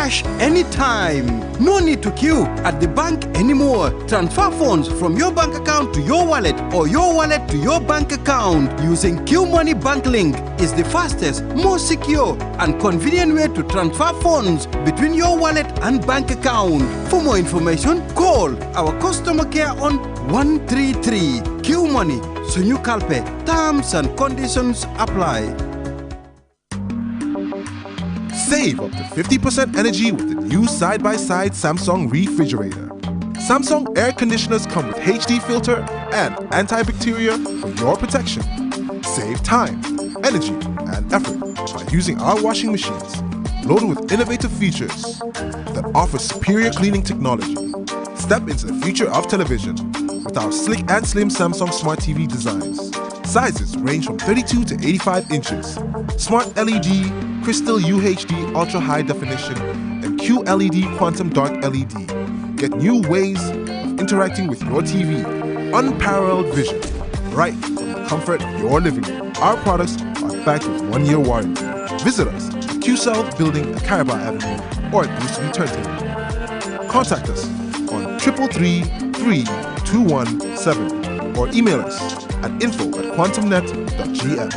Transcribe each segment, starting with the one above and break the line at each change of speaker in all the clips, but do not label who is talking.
cash anytime. No need to queue at the bank anymore. Transfer funds from your bank account to your wallet or your wallet to your bank account using Q Money Bank Link is the fastest, most secure and convenient way to transfer funds between your wallet and bank account. For more information, call our customer care on 133. Q Money, Sunyu Kalpe. Terms and conditions apply.
Save up to 50% energy with the new side-by-side Samsung refrigerator. Samsung air conditioners come with HD filter and antibacterial for your protection. Save time, energy, and effort by using our washing machines, loaded with innovative features that offer superior cleaning technology. Step into the future of television with our slick and slim Samsung Smart TV designs. Sizes range from 32 to 85 inches. Smart LED, Crystal UHD Ultra High Definition, and QLED Quantum Dark LED. Get new ways of interacting with your TV. Unparalleled vision, right from the comfort of your living room. Our products are backed with 1-year warranty. Visit us at Q South Building at Caraba Avenue or at Boosterview Turntable. Contact us on 333-3217 or email us at info@quantumnet.gm.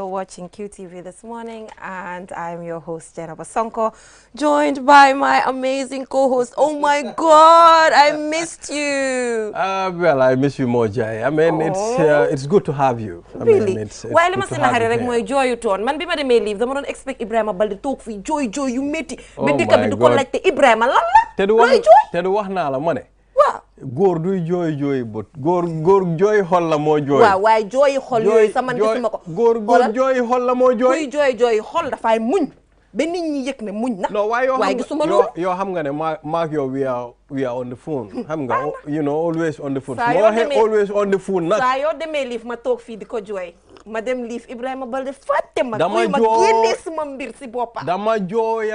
Watching QTV this morning, and I'm your host Jenna Basonko, joined by my amazing co-host. Oh my God, I missed you.
Well, I miss you more, Jai. I mean, it's good to have you.
Really? While I'm saying I rek moy joy you ton. Man bima demé live, dama don expect Ibrahima Balde tok fi joy yu metti. Be dikka bi du ko laajte Ibrahima lan la? Te du
wax na la mané. Góor duy jooy bët góor jooy xol la moo jooy.
waaw waaye jooyi xol yooyu sama gisuma ko.
góor jooyi xol la moo jooy.
kuy jooyi xol dafay muñ ba nit ñi yëg ne muñ na.
non
waaye gisuma loolu.
yoo xam nga ne maak yow we are on the phone. xam nga you know always on the phone. always on the phone nag.
saa yoo demee liif ma toog fii di ko jooy ma dem liif Ibrahima Balde fàtte ma. dama génnee suma mbir si boppam.
dama jooy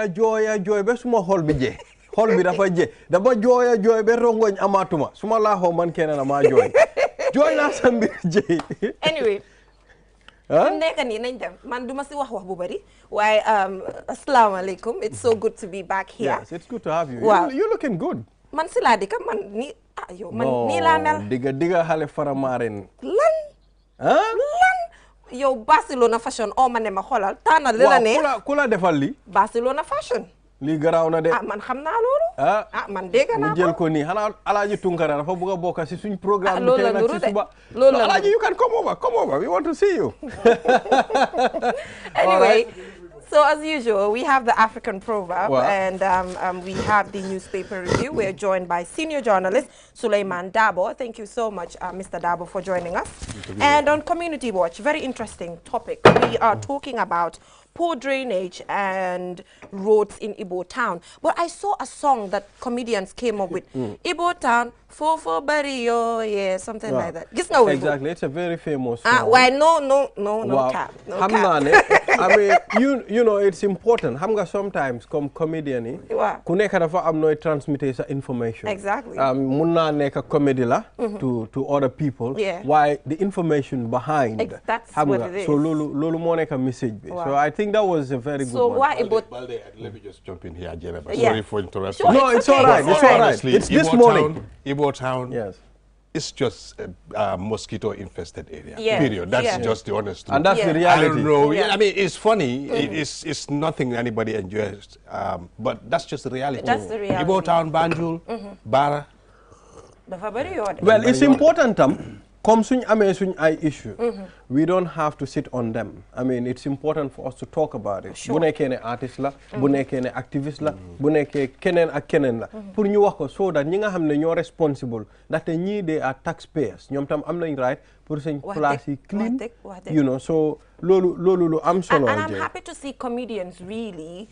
ba suma xol bi jee. xol bi dafa je dama jooy ba rongoñ amatuma suma laaxoo man kenn na maa jooy naa sa mbir je
anyway nekk nii nañ dem man duma si wax bu bari waaye asalaamaaleykum it's so good to be back here.
Yes, it's good to have you.
Wow.
You're looking good.
Man si laa dika man ni yow man nii laa mel.
Diga xale faramaren.
Lan yow Barcelona fashion ma ne ma xoolal tànnal li la ne.
ku la defal li
Barcelona fashion.
lii garaaw na de.
man xam naa loolu. man dégg naa ko.
mu jël ko nii xanaa Alaaji Tunkara dafa bëgg a bokk si suñ programme bi tey nag si suba.
loolu la
Alaaji you can come over we want to see you.
Anyway, so as usual we have the African proverb and we have the newspaper review. We're joined by senior journalist Suleiman Dabo. Thank you so much Mr. Dabo for joining us. And on Community Watch, very interesting topic. We are talking about poor drainage and roads in Ibo Town. But I saw a song that comedians came up with. Ibo Town, Fofo Barrio, yeah, something like that.
Exactly, it's a very famous song.
Why no cap. No cap.
I mean, you know, it's important. Hamga sometimes come comedian ku nekk dafa am noy transmit sa information.
Exactly.
Mun na nekk comedy la to other people.
Yeah.
Why the information behind.
That's what it is.
So lolu mo nekk message. So I think that was a very good one.
So why
Balde, let me just jump in here, Jennifer. Sorry for interrupting.
Sure, no, it's all right. It's all right. It's this morning.
Ibo Town.
Yes.
It's just a mosquito-infested area.
Yeah.
Period. That's just the honest truth.
And that's the reality.
I don't know. I mean, it's funny. It's nothing anybody enjoys. But that's just the reality.
That's the reality.
Ibo Town, Banjul, Bara.
Well, it's important, come suñ amé suñ ay issue. We don't have to sit on them. I mean, it's important for us to talk about it. Bu nekké né artist la, bu nekké né activist la, bu nekké kenen ak kenen la. Pour ñu wax ko so that ñi nga xamné ñoo responsible, ndaxte ñi they are taxpayers. Ñom tam am nañ right pour seen place yi clean. You know, so lolu am solo.
And I'm happy to see comedians really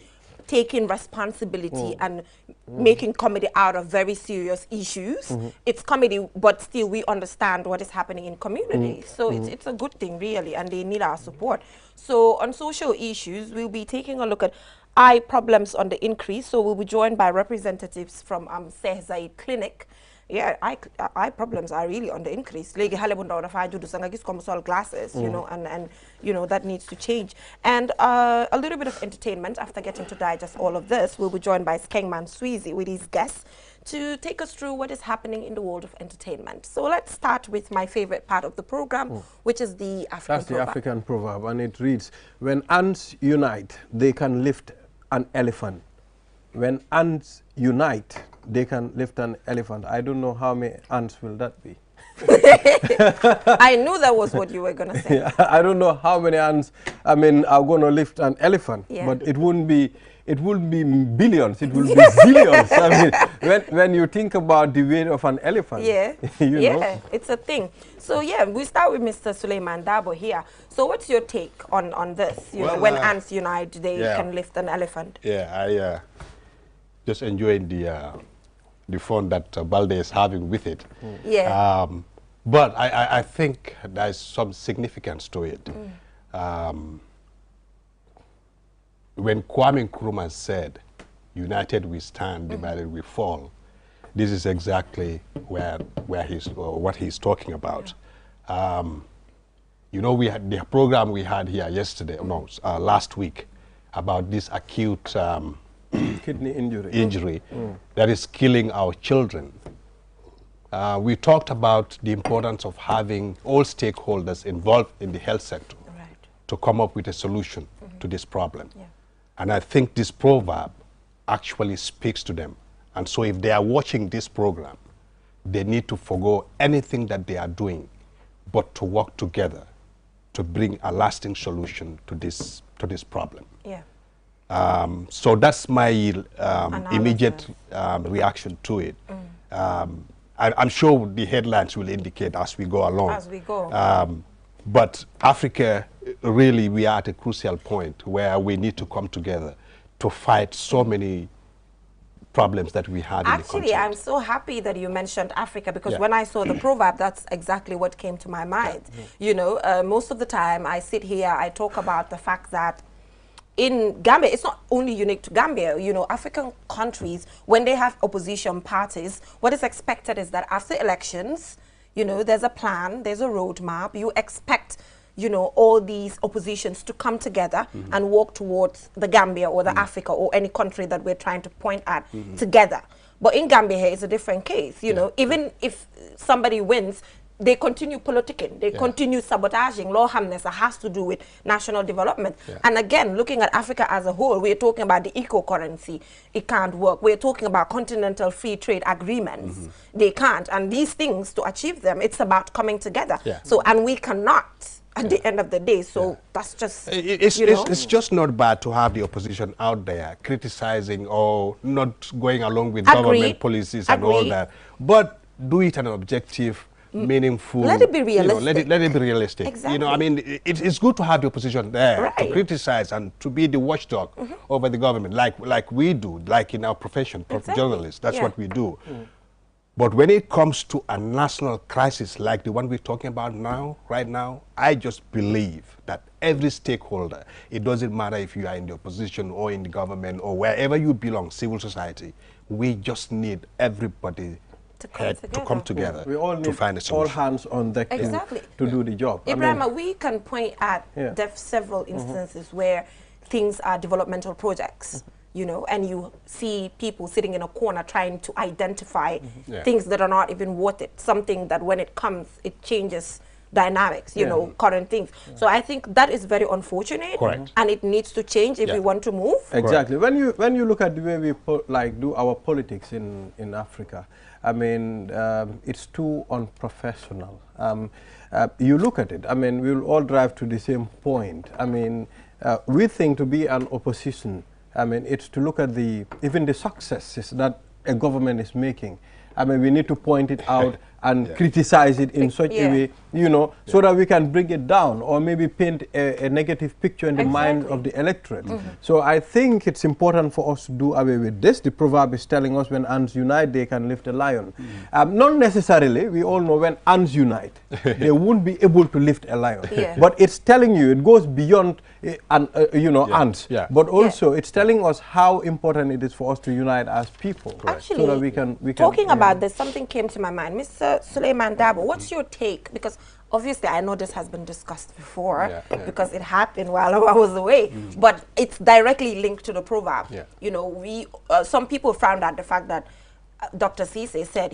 taking responsibility and making comedy out of very serious issues. It's comedy, but still we understand what is happening in community. So it's a good thing, really, and they need our support. So on social issues, we'll be taking a look at eye problems on the increase. So we'll be joined by representatives from Sheikh Zayed Clinic. Yeah, eye problems are really on the increase. Legi hale bu ndaw dafa juddu sa nga gis ko mu sol glasses, you know, and you know that needs to change. And a little bit of entertainment after getting to digest all of this. We'll be joined by Skengman Sweezy with his guests to take us through what is happening in the world of entertainment. So let's start with my favorite part of the program, which is the African proverb. That's the
African proverb, and it reads, when ants unite, they can lift an elephant. When ants unite, they can lift an elephant. I don't know how many ants will that be.
I knew that was what you were going to say.
Yeah, I don't know how many ants, I mean, are going to lift an elephant, but it wouldn't be billions, it will be zillions. I mean, when you think about the weight of an elephant, you know.
It's a thing. So yeah, we start with Mr. Suleiman Dabo here. So what's your take on this? You know, when ants unite, they can lift an elephant.
Yeah, I just enjoying the fun that Balde is having with it. But I think there's some significance to it. When Kwame Nkrumah said, "United we stand, divided we fall," this is exactly what he's talking about. You know, we had the program we had here yesterday, last week, about this acute
kidney injury
that is killing our children. We talked about the importance of having all stakeholders involved in the health sector to come up with a solution to this problem. And I think this proverb actually speaks to them. And so if they are watching this program, they need to forgo anything that they are doing, but to work together to bring a lasting solution to this problem. So that's my immediate reaction to it. I'm sure the headlines will indicate as we go along. But Africa, really, we are at a crucial point where we need to come together to fight so many problems that we have in the continent.
Actually, I'm so happy that you mentioned Africa, because when I saw the proverb, that's exactly what came to my mind. You know, most of the time I sit here, I talk about the fact that in Gambia, it's not only unique to Gambia, you know, African countries, when they have opposition parties, what is expected is that after elections, you know, there's a plan, there's a roadmap. You expect, you know, all these oppositions to come together and walk towards the Gambia or the Africa or any country that we're trying to point at together. But in Gambia here, it's a different case. You know, even if somebody wins, they continue politicking, they continue sabotaging. Law Hamnesa has to do with national development. And again, looking at Africa as a whole, we're talking about the eco-currency. It can't work. We're talking about continental free trade agreements. They can't. And these things, to achieve them, it's about coming together. So, and we cannot at the end of the day. So that's just,
it's just not bad to have the opposition out there criticizing or not going along with government policies and all that. But do it an objective, meaningful.
Let it be realistic.
You know, let it be realistic.
Exactly.
You know, I mean, it's good to have the opposition there to criticize and to be the watchdog over the government, like we do, like in our profession, journalists. That's what we do. But when it comes to a national crisis like the one we're talking about now, right now, I just believe that every stakeholder, it doesn't matter if you are in the opposition or in the government or wherever you belong, civil society, we just need everybody to come together
we all need
to find a solution.
All hands on deck to do the job.
Ibrahima, we can point at several instances where things are developmental projects, you know, and you see people sitting in a corner trying to identify things that are not even worth it, something that when it comes, it changes dynamics, you know, current things. So I think that is very unfortunate, and it needs to change if we want to move.
Exactly. When you look at the way we do our politics in Africa, I mean, it's too unprofessional. You look at it, I mean, we'll all drive to the same point. I mean, we think to be an opposition, I mean, it's to look at even the successes that a government is making. I mean, we need to point it out and criticize it in such a way, you know, so that we can bring it down or maybe paint a negative picture in the mind of the electorate. So I think it's important for us to do away with this. The proverb is telling us when ants unite, they can lift a lion. Not necessarily, we all know when ants unite, they won't be able to lift a lion. But it's telling you, it goes beyond, you know, ants. But also, it's telling us how important it is for us to unite as people.
Actually,
so that we can
talking about this, something came to my mind. Mr. Suleiman Dabo, what's your take? Because obviously I know this has been discussed before because it happened while I was away, but it's directly linked to the proverb. You know, some people frowned at the fact that Dr. Cisse said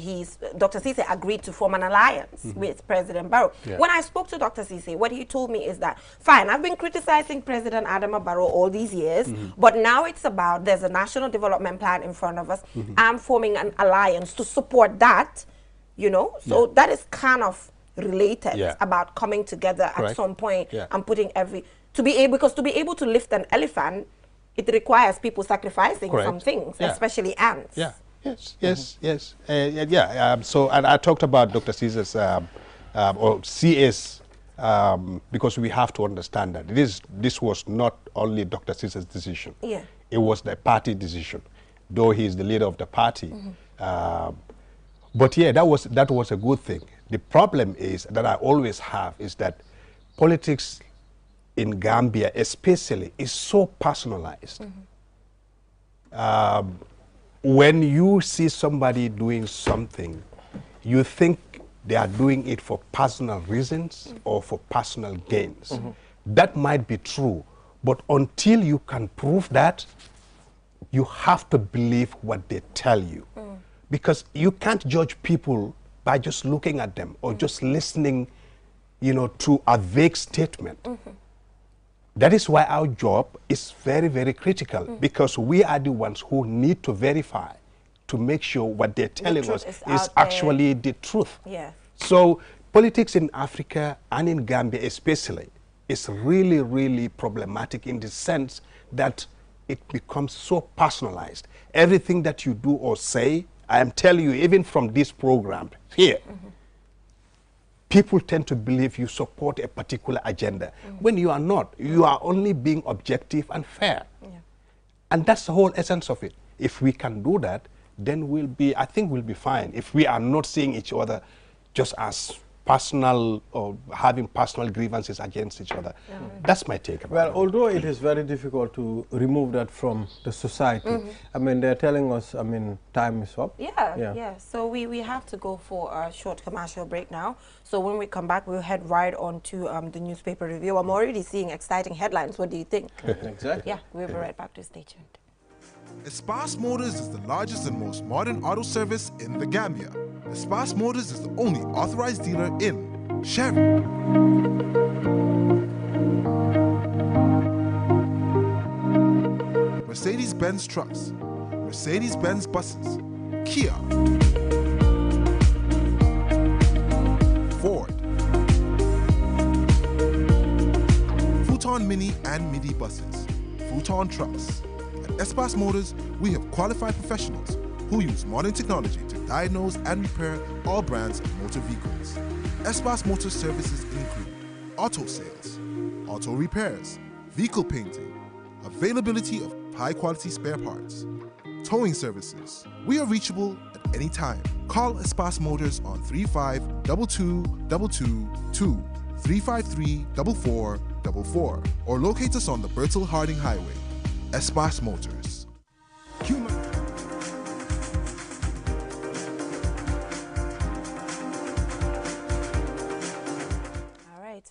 Dr. Cisse agreed to form an alliance with President Barrow. When I spoke to Dr. Cisse, what he told me is that, fine, I've been criticizing President Adama Barrow all these years, but now it's about, there's a national development plan in front of us. I'm forming an alliance to support that, you know, so that is kind of related about coming together at some point and putting to be able to lift an elephant, it requires people sacrificing some things, especially ants.
Yes. So, and I talked about Dr. Cisse's or CS because we have to understand that this was not only Dr. Cisse's decision. It was the party decision, though he is the leader of the party. But that was a good thing. The problem is that I always have is that politics in Gambia especially is so personalized. When you see somebody doing something, you think they are doing it for personal reasons or for personal gains. That might be true, but until you can prove that, you have to believe what they tell you. Because you can't judge people by just looking at them or just listening, you know, to a vague statement. That is why our job is very, very critical, because we are the ones who need to verify to make sure what they're telling us is actually the truth. So politics in Africa and in Gambia especially is really, really problematic in the sense that it becomes so personalized. Everything that you do or say, I am telling you, even from this program here, people tend to believe you support a particular agenda when you are not. You are only being objective and fair. And that's the whole essence of it. If we can do that, then I think we'll be fine. If we are not seeing each other just as personal or having personal grievances against each other. That's my take about it.
Although it is very difficult to remove that from the society, I mean, they're telling us, I mean, time is up.
So we have to go for a short commercial break now. So when we come back, we'll head right on to the newspaper review. I'm already seeing exciting headlines. What do you think?
Exactly.
Yeah, we'll be right back to stay tuned.
Espas Motors is the largest and most modern auto service in the Gambia. Espas Motors is the only authorized dealer in Sherry, Mercedes-Benz trucks, Mercedes-Benz buses, Kia, Ford, Futon Mini and Midi buses, Futon trucks. At Espas Motors, we have qualified professionals who use modern technology to diagnose and repair all brands of motor vehicles. Espas Motor services include auto sales, auto repairs, vehicle painting, availability of high-quality spare parts, towing services. We are reachable at any time. Call Espas Motors on 352222 353-4444 or locate us on the Bertil Harding Highway. Espas Motors.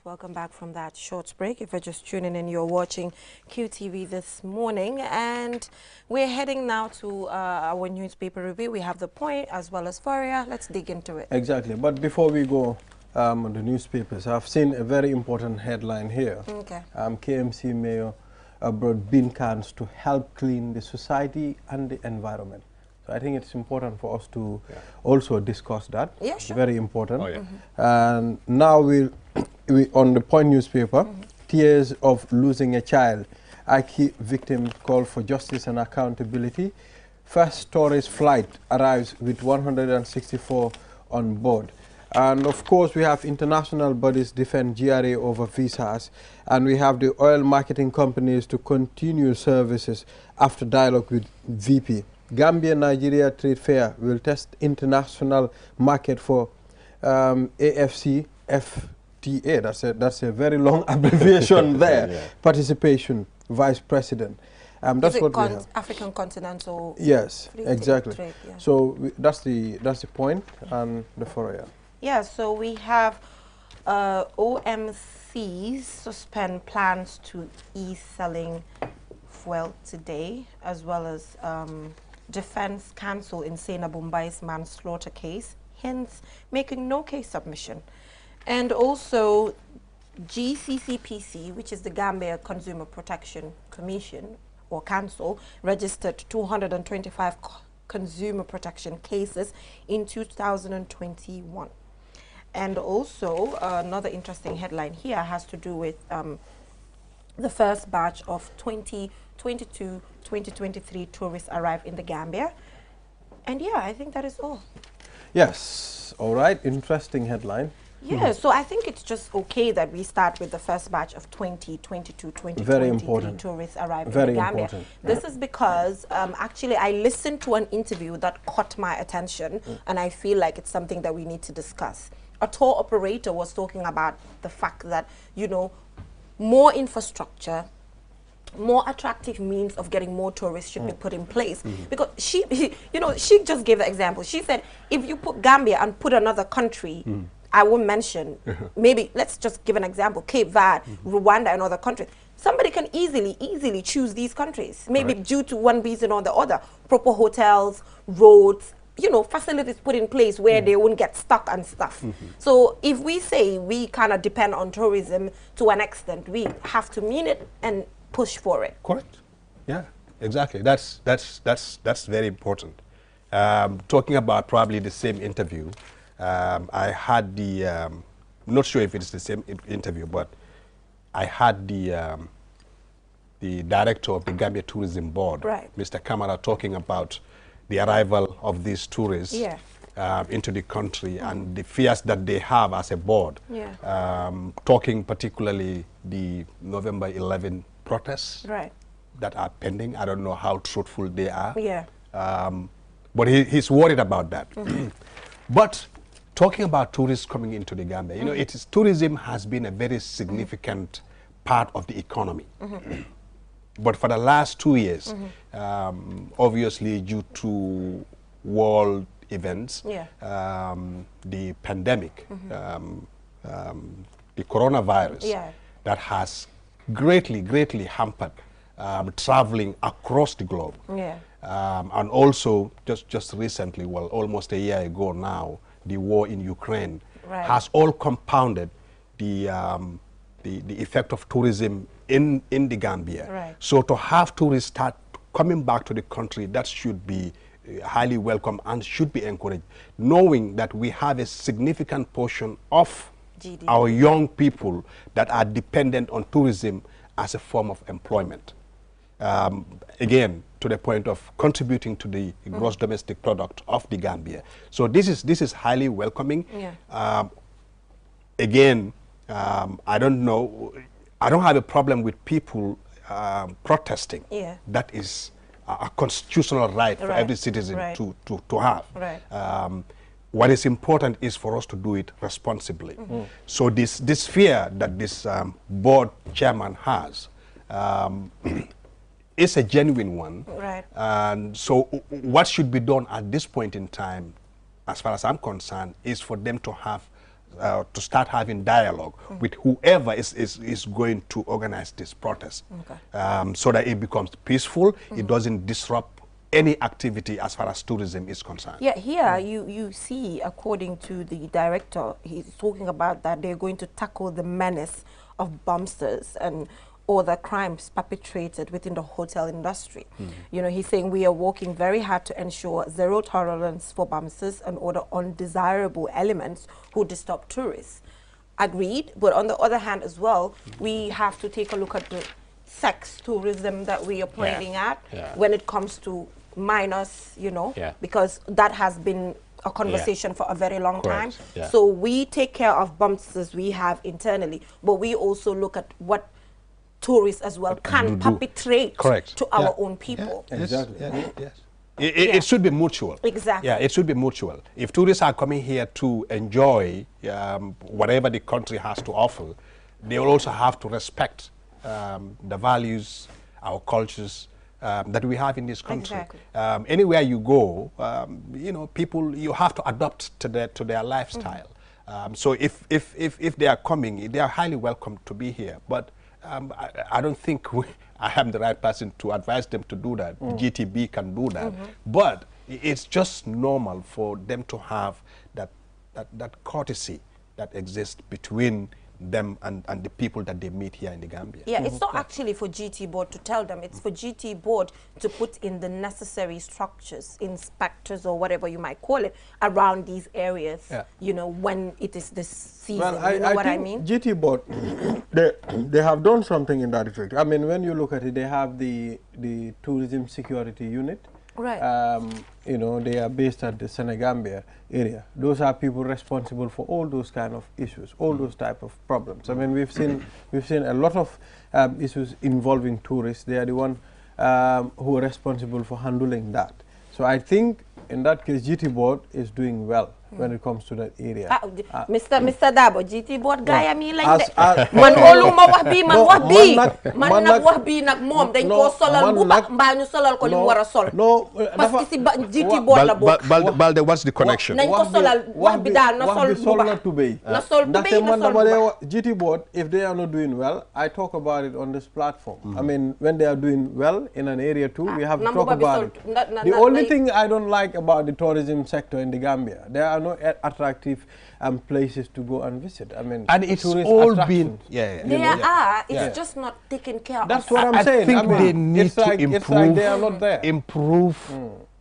Welcome back from that short break. If you're just tuning in, you're watching QTV this morning, and we're heading now to our newspaper review. We have The Point as well as Foria. Let's dig into it.
Exactly. But before we go on the newspapers, I've seen a very important headline here. KMC Mayor brought bin cans to help clean the society and the environment. So I think it's important for us to also discuss that.
Yeah, sure.
Very important. And now we on the Point newspaper, tears of losing a child. Aki victim call for justice and accountability. First tourist flight arrives with 164 on board. And of course, we have international bodies defend GRA over visas, and we have the oil marketing companies to continue services after dialogue with VP. Gambia-Nigeria Trade Fair will test international market for AFCFTA. That's a very long abbreviation there. Yeah. Participation, Vice President. That's what we have.
African continental.
Yes, exactly. Trade, yeah. So that's the point and the foray.
Yeah, so we have OMCs suspend plans to ease selling fuel today, as well as defense cancel in Sena Bombai's manslaughter case, hence making no case submission. And also GCCPC, which is the Gambia Consumer Protection Commission or Council, registered 225 consumer protection cases in 2021. And also, another interesting headline here has to do with the first batch of 2022-2023 tourists arrived in the Gambia. And yeah, I think that is all.
Yes, all right, interesting headline.
Yeah, so I think it's just okay that we start with the first batch of 2022-2023 tourists arriving in the Gambia. This is because actually I listened to an interview that caught my attention, and I feel like it's something that we need to discuss. A tour operator was talking about the fact that, you know, more infrastructure, more attractive means of getting more tourists should be put in place. Because she just gave the example. She said, if you put Gambia and put another country, I won't mention, maybe let's just give an example, Cape Verde, Rwanda and other countries. Somebody can easily choose these countries, maybe due to one reason or the other. Proper hotels, roads, you know, facilities put in place where they won't get stuck and stuff. So if we say we kind of depend on tourism to an extent, we have to mean it and push for it.
Correct. Yeah, exactly. That's very important. Talking about probably the same interview, I had the, not sure if it's the same interview, but I had the director of the Gambia Tourism Board, Mr. Kamara, talking about the arrival of these tourists into the country and the fears that they have as a board. Talking particularly the November 11 protests that are pending. I don't know how truthful they are. But he's worried about that. But talking about tourists coming into the Gambia, you know, tourism has been a very significant part of the economy. But for the last 2 years, obviously due to world events, the pandemic, the coronavirus, that has greatly hampered traveling across the globe. And also, just recently, well, almost a year ago now, the war in Ukraine has all compounded the effect of tourism in the Gambia. So to have tourists start coming back to the country, that should be highly welcome and should be encouraged, knowing that we have a significant portion of GDP, our young people that are dependent on tourism as a form of employment. Again, to the point of contributing to the gross domestic product of the Gambia. So this is highly welcoming. Again, I don't know, I don't have a problem with people protesting. That is a constitutional right for every citizen to have. What is important is for us to do it responsibly. So this fear that this board chairman has is a genuine one. And so what should be done at this point in time, as far as I'm concerned, is for them to have to start having dialogue with whoever is going to organize this protest, so that it becomes peaceful, it doesn't disrupt any activity as far as tourism is concerned.
Here you see, according to the director, he's talking about that they're going to tackle the menace of bumpsters and other crimes perpetrated within the hotel industry. You know, he's saying we are working very hard to ensure zero tolerance for bumpsters and other undesirable elements who disturb tourists. Agreed, but on the other hand as well, we have to take a look at the sex tourism that we are pointing at when it comes to minors, you know, because that has been a conversation for a very long time.
Yeah.
So we take care of bumps as we have internally, but we also look at what tourists as well can perpetrate to our own people.
Exactly.
Yes. It should be mutual.
Exactly.
Yeah, it should be mutual. If tourists are coming here to enjoy whatever the country has to offer, they will also have to respect the values, our cultures that we have in this country.
Exactly.
Anywhere you go, you know, people, you have to adapt to their lifestyle. So if they are coming, they are highly welcome to be here. But I don't think I am the right person to advise them to do that. GTB can do that. But it's just normal for them to have that courtesy that exists between them and the people that they meet here in the Gambia.
Yeah, it's not actually for GT board to tell them. It's for GT board to put in the necessary structures, inspectors or whatever you might call it, around these areas, you know, when it is this season.
Well,
you know what I mean?
GT board, they have done something in that effect. I mean, when you look at it, they have the tourism security unit.
Right.
You know, they are based at the Senegambia area. Those are people responsible for all those kind of issues, all those type of problems. I mean, we've seen a lot of issues involving tourists. They are the one who are responsible for handling that. So I think in that case, GT board is doing well when it comes to that area.
Mr. Dabo, GT board guy, I mean like that. Man olu ma wax bi man wax bi. Man nak wax bi nak mom dañ ko solal bu ba mba ñu solal ko li mu wara sol.
No,
parce que si GT board la bok.
Balde, what's the connection?
Nañ ko solal wax bi dal na sol bu ba. Na sol bu bay na sol bu ba.
GT board, if they are not doing well, I talk about it on this platform. I mean, when they are doing well in an area too, we have to talk about it. The only thing I don't like about the tourism sector in the Gambia, there are no attractive places to go and visit. I mean,
and it's all been
it's just not taken care of.
That's what I'm saying.
I think they need to improve.
It's like they are not there.
Improve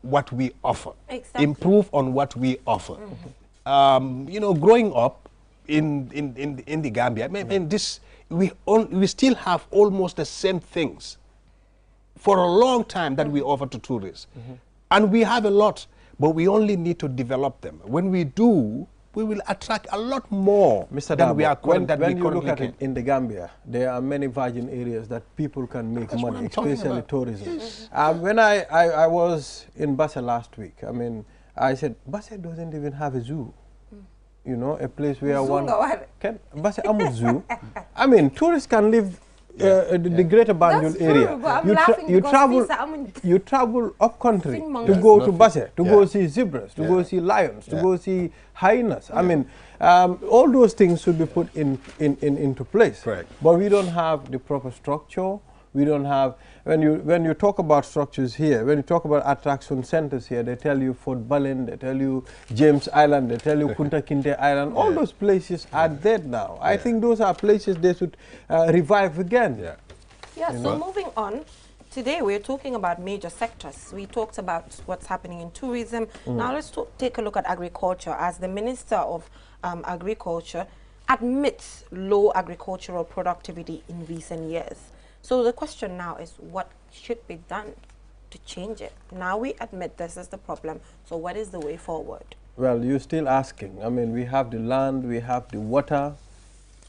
what we offer.
Exactly.
Improve on what we offer. You know, growing up in the Gambia, I mean, we still have almost the same things for a long time that we offer to tourists, and we have a lot. But we only need to develop them. When we do, we will attract a lot more
Mr.
than
Dabo,
we are
when you look at it in the Gambia, there are many virgin areas that people can make money, especially tourism.
Yes.
When I was in Basse last week, I mean, I said, Basse doesn't even have a zoo. You know, a place where Basse amu zoo. I mean, tourists can live the greater Banjul area. You travel up country to go to Basse, to go see zebras, to go see lions, to go see hyenas. I mean, all those things should be put into place.
Correct.
But we don't have the proper structure. We don't have, when you talk about structures here, when you talk about attraction centers here, they tell you Fort Balen, they tell you James Island, they tell you Kunta Kinte Island. All those places are dead now. I think those are places they should revive again.
So moving on, today we're talking about major sectors. We talked about what's happening in tourism. Now let's take a look at agriculture. As the Minister of Agriculture admits low agricultural productivity in recent years. So the question now is, what should be done to change it? Now we admit this is the problem, so what is the way forward?
Well, you're still asking. I mean, we have the land, we have the water,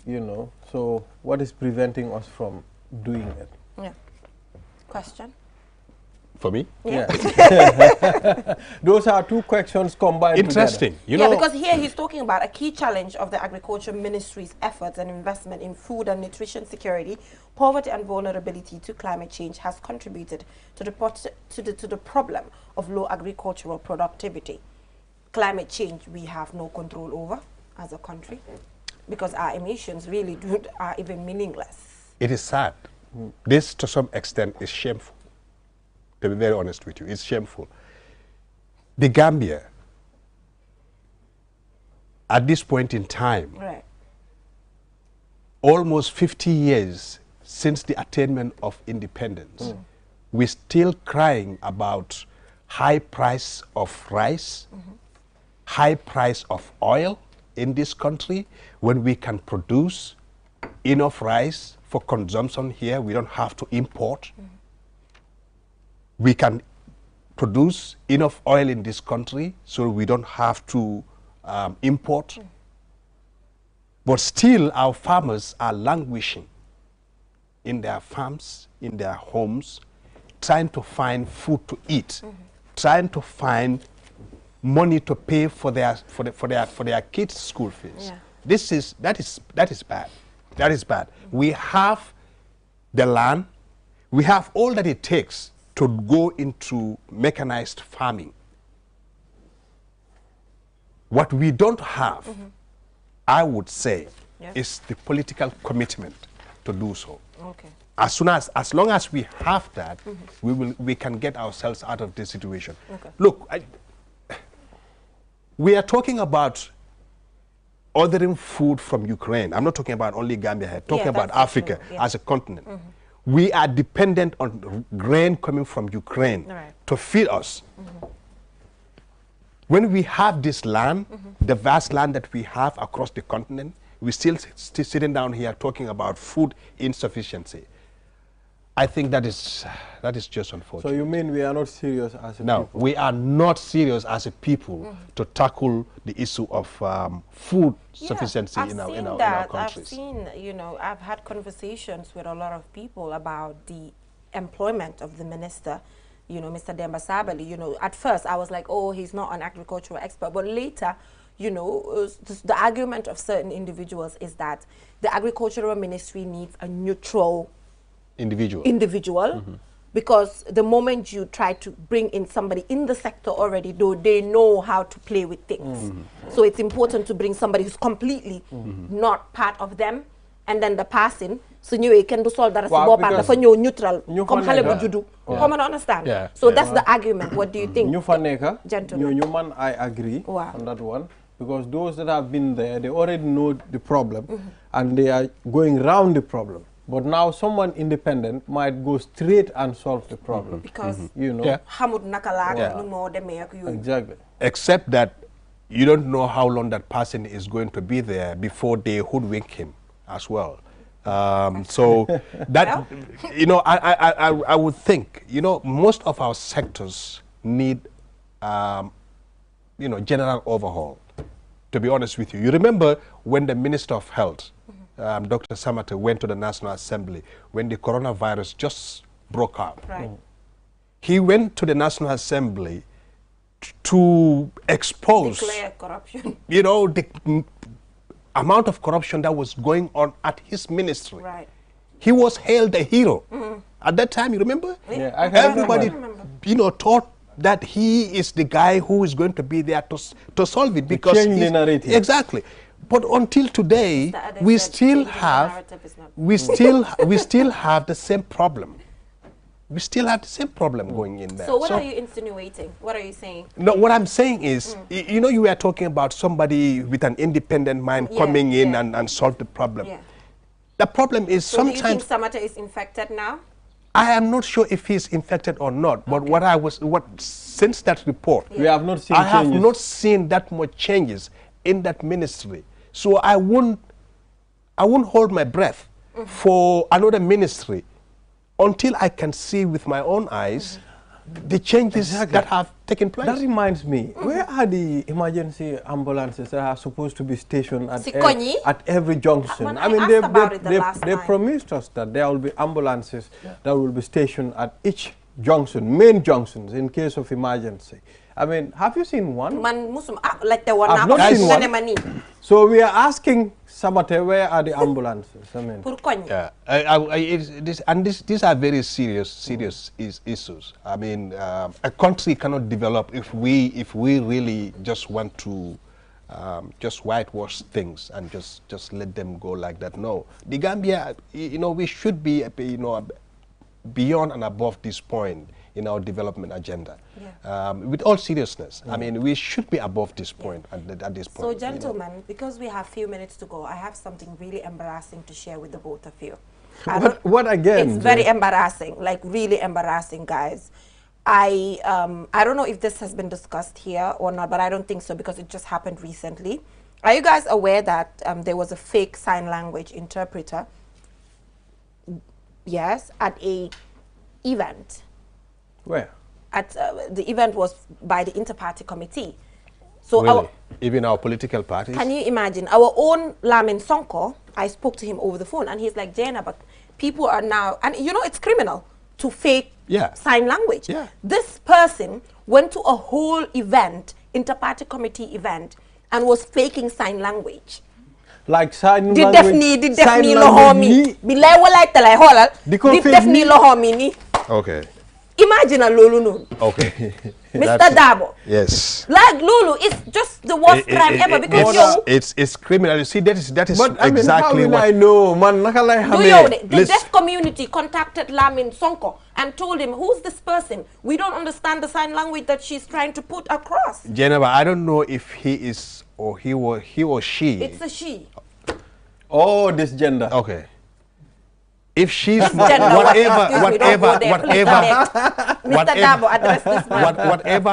you know, so what is preventing us from doing it?
Yeah. Question?
For me?
Yeah.
Those are two questions combined
Interesting.
together.
You know,
because here he's talking about a key challenge of the Agriculture Ministry's efforts and investment in food and nutrition security. Poverty and vulnerability to climate change has contributed to the problem of low agricultural productivity. Climate change we have no control over as a country because our emissions really are even meaningless.
it is sad. This, to some extent, is shameful. To be very honest with you, it's shameful. The Gambia, at this point in time, almost 50 years since the attainment of independence, we're still crying about high price of rice, high price of oil in this country, when we can produce enough rice for consumption here. We don't have to import. We can produce enough oil in this country so we don't have to import. But still, our farmers are languishing in their farms, in their homes, trying to find food to eat, trying to find money to pay for their kids' school fees. Yeah. That is bad. That is bad. We have the land, we have all that it takes to go into mechanized farming. What we don't have, I would say, is the political commitment to do so.
Okay.
As long as we have that, we can get ourselves out of this situation.
Okay.
Look, we are talking about ordering food from Ukraine. I'm not talking about only Gambia here, talking about Africa as a continent. We are dependent on grain coming from Ukraine to feed us. When we have this land, the vast land that we have across the continent, we're still sitting down here talking about food insufficiency. I think that is just unfortunate.
So you mean we are not serious as a people?
No, we are not serious as a people to tackle the issue of food sufficiency in our countries.
I've seen, I've had conversations with a lot of people about the employment of the minister, Mr. Demba Sabali. At first I was like, oh, he's not an agricultural expert, but later, the argument of certain individuals is that the agricultural ministry needs a neutral individual, because the moment you try to bring in somebody in the sector already, though they know how to play with things. So it's important to bring somebody who's completely not part of them, and then the person, so you can do solve that for new neutral. Come understand?
Yeah.
So that's the argument. What do you think?
Gentlemen, I agree on that one, because those that have been there, they already know the problem, and they are going around the problem. But now someone independent might go straight and solve the problem.
Because,
exactly.
Except that you don't know how long that person is going to be there before they hoodwink him as well. So that, I would think, most of our sectors need, general overhaul, to be honest with you. You remember when the Minister of Health, Dr. Samata, went to the National Assembly when the coronavirus just broke out.
Right.
He went to the National Assembly to expose,
declare corruption.
The amount of corruption that was going on at his ministry.
Right.
He was hailed a hero. At that time, you remember?
Yeah,
everybody, thought that he is the guy who is going to be there to solve it, because
change the narrative.
Exactly. But until today, we still have the same problem. We still have the same problem going in there.
So what are you insinuating? What are you saying?
No, what I'm saying is, you were talking about somebody with an independent mind coming in and solve the problem.
Yeah.
The problem is sometimes...
So do you think Samata is infected now?
I am not sure if he's infected or not, but since that report,
we have not seen
I have not seen that much changes in that ministry. So I won't hold my breath for another ministry until I can see with my own eyes the changes that have taken place.
That reminds me, where are the emergency ambulances that are supposed to be stationed at every junction?
I mean,
they promised us that there will be ambulances that will be stationed at each junction, main junctions, in case of emergency. I mean, have you seen one?
Like the one
I've not seen one. So we are asking Samate, where are the ambulances? I mean,
these are very serious issues. I mean, a country cannot develop if we really just want to just whitewash things and just let them go like that. No, the Gambia, we should be, beyond and above this point in our development agenda. With all seriousness, I mean, we should be above this point at this point.
So, gentlemen, because we have few minutes to go, I have something really embarrassing to share with the both of you.
What again?
It's very embarrassing, like really embarrassing, guys. I don't know if this has been discussed here or not, but I don't think so, because it just happened recently. Are you guys aware that there was a fake sign language interpreter? Yes, at a event.
Where?
the event was by the inter-party committee. So
really? Even our political parties?
Can you imagine? Our own Lamin Sonko, I spoke to him over the phone, and he's like, Jana, but people are now, and you know, it's criminal to fake sign language.
Yeah.
This person went to a whole event, inter-party committee event, and was faking sign language.
Like sign
language? Did definitely
language.
Bilay walay talay holal. Did definitely lohomi ni.
Okay.
Imagine a Lulu.
Okay.
Mr. Dabo.
Yes.
Like Lulu, it's just the worst crime ever because
it's criminal. You see, that is
but,
exactly
what I know. Man,
the deaf community contacted Lamin Sonko and told him, who's this person? We don't understand the sign language that she's trying to put across.
Geneva, I don't know if he is or he or she.
It's a she.
Oh, this gender.
Okay. If she's whatever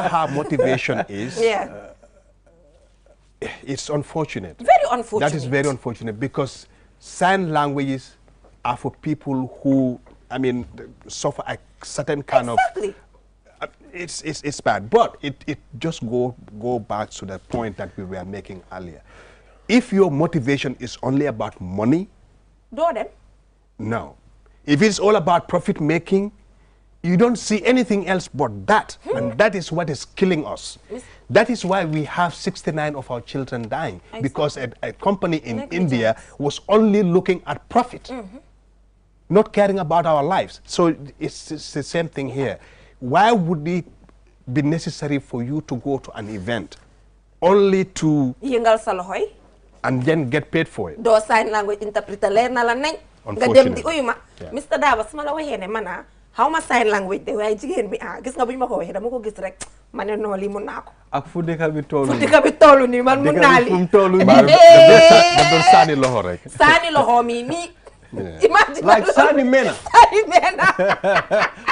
her motivation is, it's unfortunate.
Very unfortunate.
That is very unfortunate because sign languages are for people who, I mean, suffer a certain kind of. It's bad, but it just go back to the point that we were making earlier. If your motivation is only about money, no. If it's all about profit making, you don't see anything else but that. And that is what is killing us. That is why we have 69 of our children dying. Because a company in India was only looking at profit, not caring about our lives. So it's the same thing here. Why would it be necessary for you to go to an event only to and then get paid for it?
Do sign language interpreter
Unfortunately.
Mr. Daba, smala wahene mana, how ma sign language de way jigen bi gis nga buñ ma ko waxe dama ko gis rek mané no li mun nako.
Ak fu deka bi tolu.
Fu deka bi tolu ni man mun na li.
Fu tolu ni.
Da sani loxo rek.
Sani loxo mi ni. Imagine
like Sani Mena.
Sani Mena.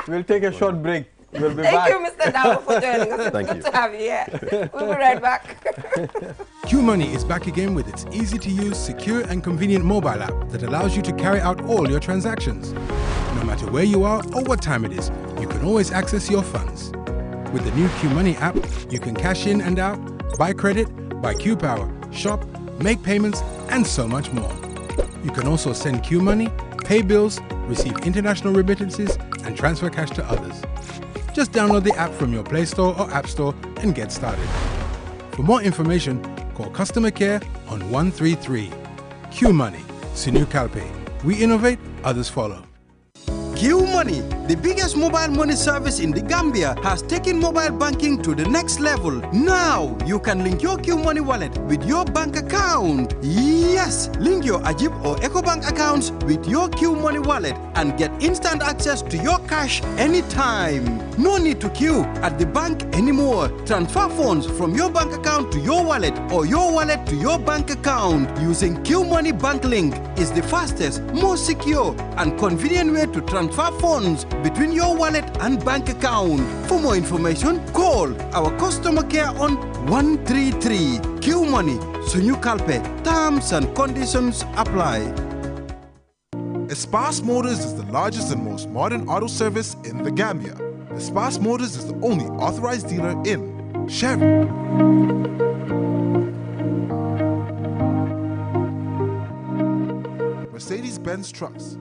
We'll take a short break. We'll be
back.
Thank
you, Mr. Dabo, for joining us.
Thank you.
Good to have you here. We'll be right back.
QMoney is back again with its easy-to-use, secure and convenient mobile app that allows you to carry out all your transactions. No matter where you are or what time it is, you can always access your funds. With the new QMoney app, you can cash in and out, buy credit, buy QPower, shop, make payments, and so much more. You can also send QMoney, pay bills, receive international remittances, and transfer cash to others. Just download the app from your Play Store or App Store and get started. For more information, call customer care on 133. QMoney, Sinu Kalpe. We innovate, others follow.
QMoney, the biggest mobile money service in the Gambia, has taken mobile banking to the next level. Now, you can link your QMoney wallet with your bank account. Yes, link your Ajib or EcoBank accounts with your QMoney wallet and get instant access to your cash anytime. No need to queue at the bank anymore. Transfer funds from your bank account to your wallet or your wallet to your bank account using QMoney Bank Link is the fastest, most secure and convenient way to transfer funds between your wallet and bank account. For more information, call our customer care on 133. QMoney, Sunyu Kalpe. Terms and conditions apply.
Espas Motors is the largest and most modern auto service in the Gambia. Espas Motors is the only authorized dealer in Chevy, Mercedes-Benz trucks,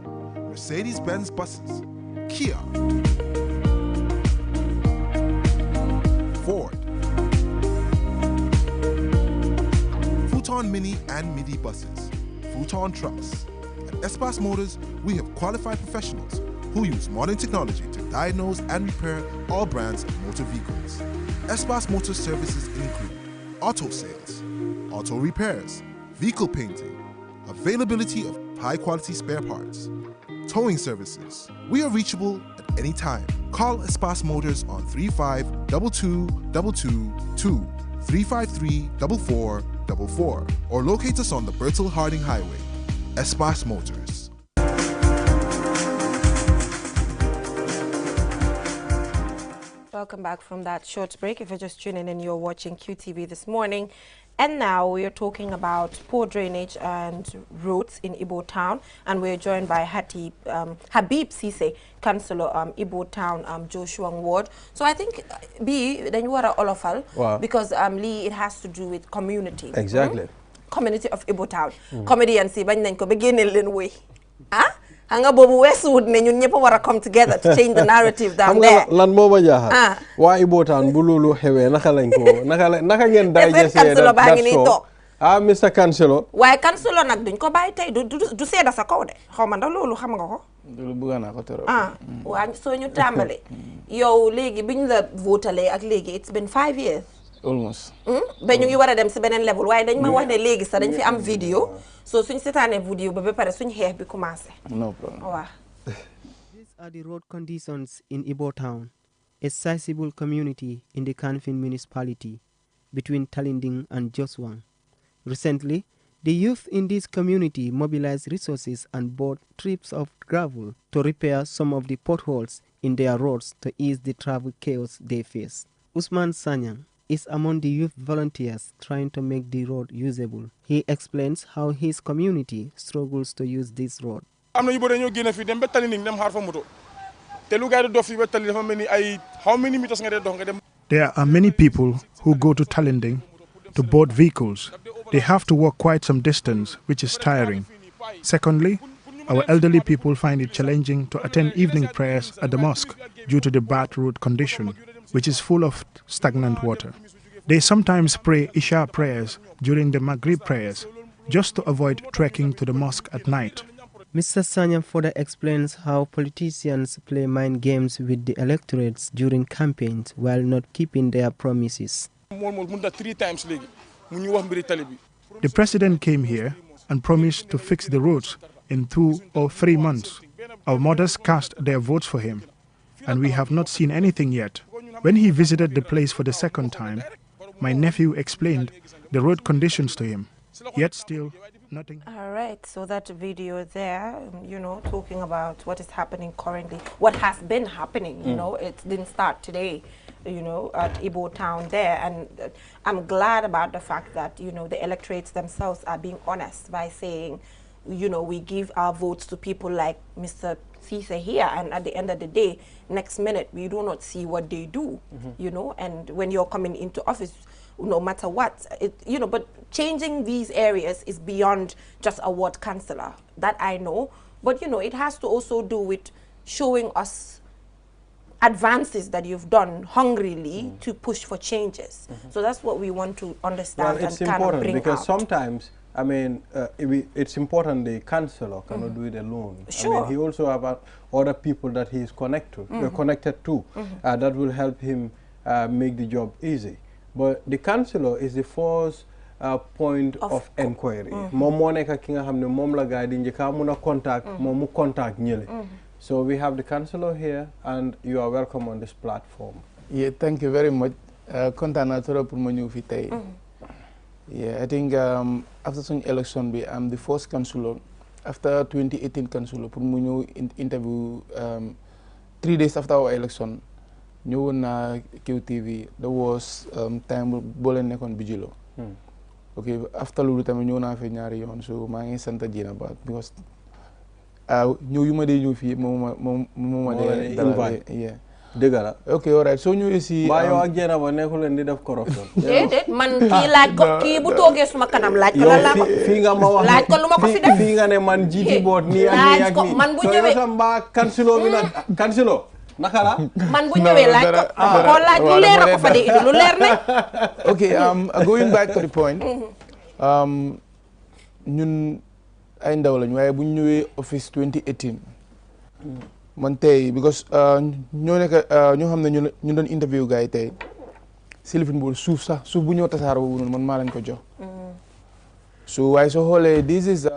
Mercedes-Benz buses, Kia, Ford, Futon Mini and Midi buses, Futon trucks. At Espas Motors, we have qualified professionals who use modern technology to diagnose and repair all brands of motor vehicles. Espas Motor services include auto sales, auto repairs, vehicle painting, availability of high-quality spare parts, towing services. We are reachable at any time. Call Espas Motors on 352222 353-4444 or locate us on the Bertil Harding Highway. Espas Motors.
Welcome back from that short break. If you're just tuning in, you're watching QTV this morning. And now we are talking about poor drainage and roads in Ibo Town, and we're joined by Habib Cisse, Councillor Ibo Town, Joshua Ward. So I think then you are olofal because Lee, it has to do with community.
Exactly.
Community of Ibo Town. Comedians si bañ nañ ko ba génneel leen woy. Hanga bobu Westwood ne ñun ñëpp wara come together to change the narrative down there.
Lan mo ma jaaxal. Waa Ibo Town bu loolu xewee naka lañ ko naka ngeen digest that Mr. Councillor. Waaye Councillor nag duñ ko bàyyi tey du seeda sa kaw de. Xaw ma ndax loolu xam nga ko.
Loolu bëgg naa ko trop.
Waa soo ñu tàmbale. Yow léegi biñ la votalee ak léegi it's been 5 years.
Almost.
Ba ñu ngi war a dem si beneen level waaye dañ ma wax ne léegi sax dañ fi am vidéo so suñ seetaanee vidéo ba pare suñ xeex bi commencé.
No problem.
Waaw.
These are the road conditions in Ibo Town, a sizable community in the Kanifing municipality between Talinding and Joswang. Recently, the youth in this community mobilized resources and bought trips of gravel to repair some of the potholes in their roads to ease the traffic chaos they face. Usman Sanyang is among the youth volunteers trying to make the road usable. He explains how his community struggles to use this road.
How many meters?
There are many people who go to Talinding to board vehicles. They have to walk quite some distance, which is tiring. Secondly, our elderly people find it challenging to attend evening prayers at the mosque due to the bad road condition, which is full of stagnant water. They sometimes pray Isha prayers during the Maghrib prayers, just to avoid trekking to the mosque at night.
Mr. Sanyam further explains how politicians play mind games with the electorates during campaigns while not keeping their promises.
The president came here and promised to fix the roads in 2 or 3 months. Our mothers cast their votes for him, and we have not seen anything yet. When he visited the place for the second time, my nephew explained the road conditions to him, yet still nothing.
All right, so that video there, talking about what is happening currently, what has been happening, it didn't start today, at Ibo Town there. And I'm glad about the fact that, the electorates themselves are being honest by saying, we give our votes to people like Mr. Cisse here, and at the end of the day, next minute, we do not see what they do, and when you're coming into office, no matter what, but changing these areas is beyond just a ward councillor, that I know, but it has to also do with showing us advances that you've done hungrily to push for changes. So that's what we want to understand.
Well, it's
and
important
kind of bring
because
out.
Sometimes, I mean, it's important the councillor cannot do it alone.
Sure.
I mean, he also have other people that he is connected to that will help him make the job easy. But the councillor is the first point of inquiry. So we have the councillor here, and you are welcome on this platform.
Yeah, thank you very much. Yeah, I think after some election, I'm the first councillor. After 2018 councillor, for my interview 3 days after our election, new na QTV. There was time bolen nekon bijilo. Okay, after lulu time new na fe ñaari yoon, so ma ngi santa jina ba because ñew yu ma dé ñew fi mo dé dala yeah.
Degala.
Okay, all right. So ñu ici
ba yo ak jena ba nekul len di def corruption.
Dédé man ki laaj ko ki bu toogee suma kanam laaj ko la ko
fi nga ma wax
laaj ko luma ko fi def
fi nga ne man jiti boot ni ak ni
man bu ñëwé
so ba councillor bi nak councillor nakala
man bu ñëwé laaj ko laaj lu leer ko fa dé lu leer ne.
Okay, going back to the point. Ñun ay ndaw lañ waye bu ñëwé office 2018. Man tay because ñoo nek ñoo xamne ñu doon interview gaay tay Sylvine Boul suuf bu ñoo tassaro wu man ma lañ ko jox. So why so hole this is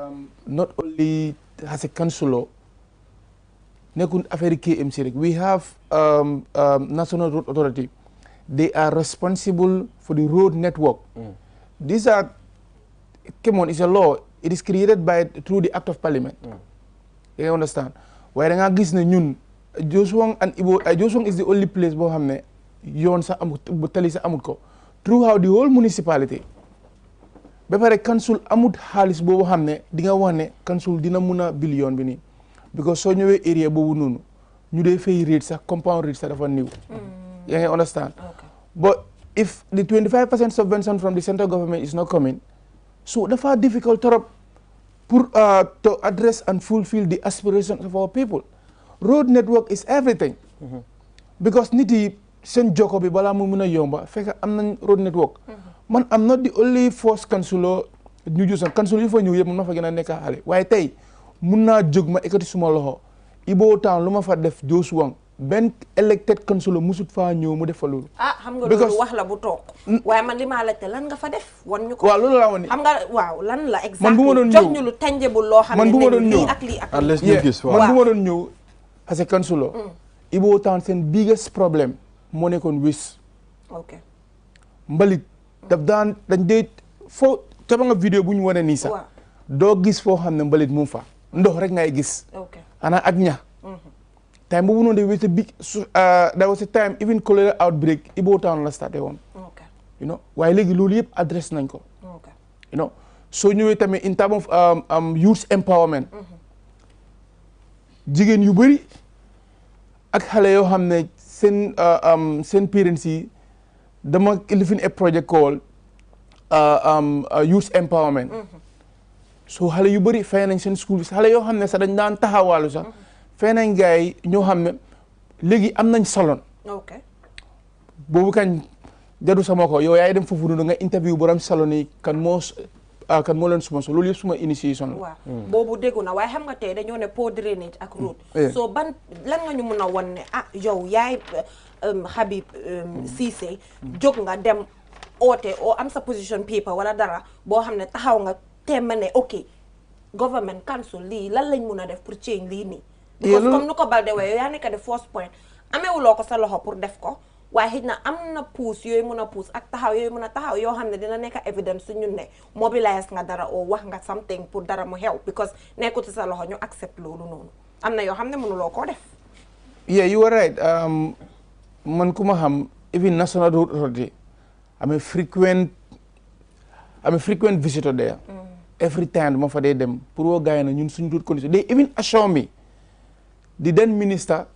not only as a councillor nekun affaire KMC rek. We have National Road Authority. They are responsible for the road network. These are, come on, it's a law. It is created through the Act of Parliament. You understand? Why nga gis ne ñun Joswang and Ibo Joswang is the only place bo xamne yoon sa amut bu tali sa amut ko throughout the whole municipality. ba pare council amut xaalis boobu xam ne di nga wax ne council dina mun a billion bi nii because soo ñëwee area boobu noonu ñu dee fay rate sax compound rate sax dafa néew yaa ngi understand but if the 25% subvention from the central government is not coming so dafa difficult trop pour to address and fulfill the aspirations of our people road network is everything because nit yi seen jokko bi balaa mu mun a yomba fekk am nañ road network man am not the only force councilor ñu jus councilor yi fa ñëw yëpp mun na fa gën a nekk xale waaye tey mun naa jóg ma ekkati suma loxo Ibo Town lu ma fa def Jos Wang benn elected councilor musut faa ñëw mu def fa loolu
xam nga loolu wax la bu toog waaye man li ma laajte lan nga fa def wan ñu ko
waaw loolu laa woon
xam nga waaw lan la exact
man bu ma doon ñëw
jox ñu lu tangible loo xam ne
man bu ma doon ñëw
lii ak lii ak
man bu ma doon ñëw as a councilor Ibo Town seen biggest problem moo nekkoon wis mbalit daf daan dañ dee foo taba nga vidéo bu ñu wane nii sax doo gis foo xam ne mbalit mu fa ndox rek ngay gis ana ak ñax time boobu noonu de with a big there was a time even cholera outbreak Ibo Town la starté woon you know waaye léegi loolu yëpp adresse nañ ko you know soo ñëwee tamit in terms of youth empowerment jigéen yu bëri ak xale yoo xam ne seen parents yi dama lifin a project called youth empowerment so xale yu bëri fay nañ seen school bi xale yoo xam ne sax dañ daan taxawaalu sax fay nañ gars yi ñoo xam ne léegi am nañ salon boobu kañ jadu sama ko yow yaay dem foofu noonu nga interview borom salon yi kan moo leen suma so loolu yëpp suma initiation la
boobu déggu na waaye xam nga tey dañoo ne poor drainage ak road so ban lan nga ñu mun a won ne yow yaay Habib Ceesay jóg nga dem oote o am sa position paper wala dara boo xam ne taxaw nga temm ne ok government council lii lan lañ mun a def pour change lii nii because comme nu ko balde waaye yaa nekk de first point amewuloo ko sa loxo pour def ko waaye xëy na am na puus yooyu mun a puus ak taxaw yooyu mun a taxaw yoo xam ne dina nekk evidence su ñun ne mobilize nga dara o wax nga something pour dara mu xew because nekkul ci sa loxo ñu accept loolu noonu am na yoo xam ne mënuloo koo def
yeah you are right man ku ma xam even national road authority I'm a frequent visitor there every time ma fa dee dem pour woo gars yi na ñun suñu route condition they even assure me the then minister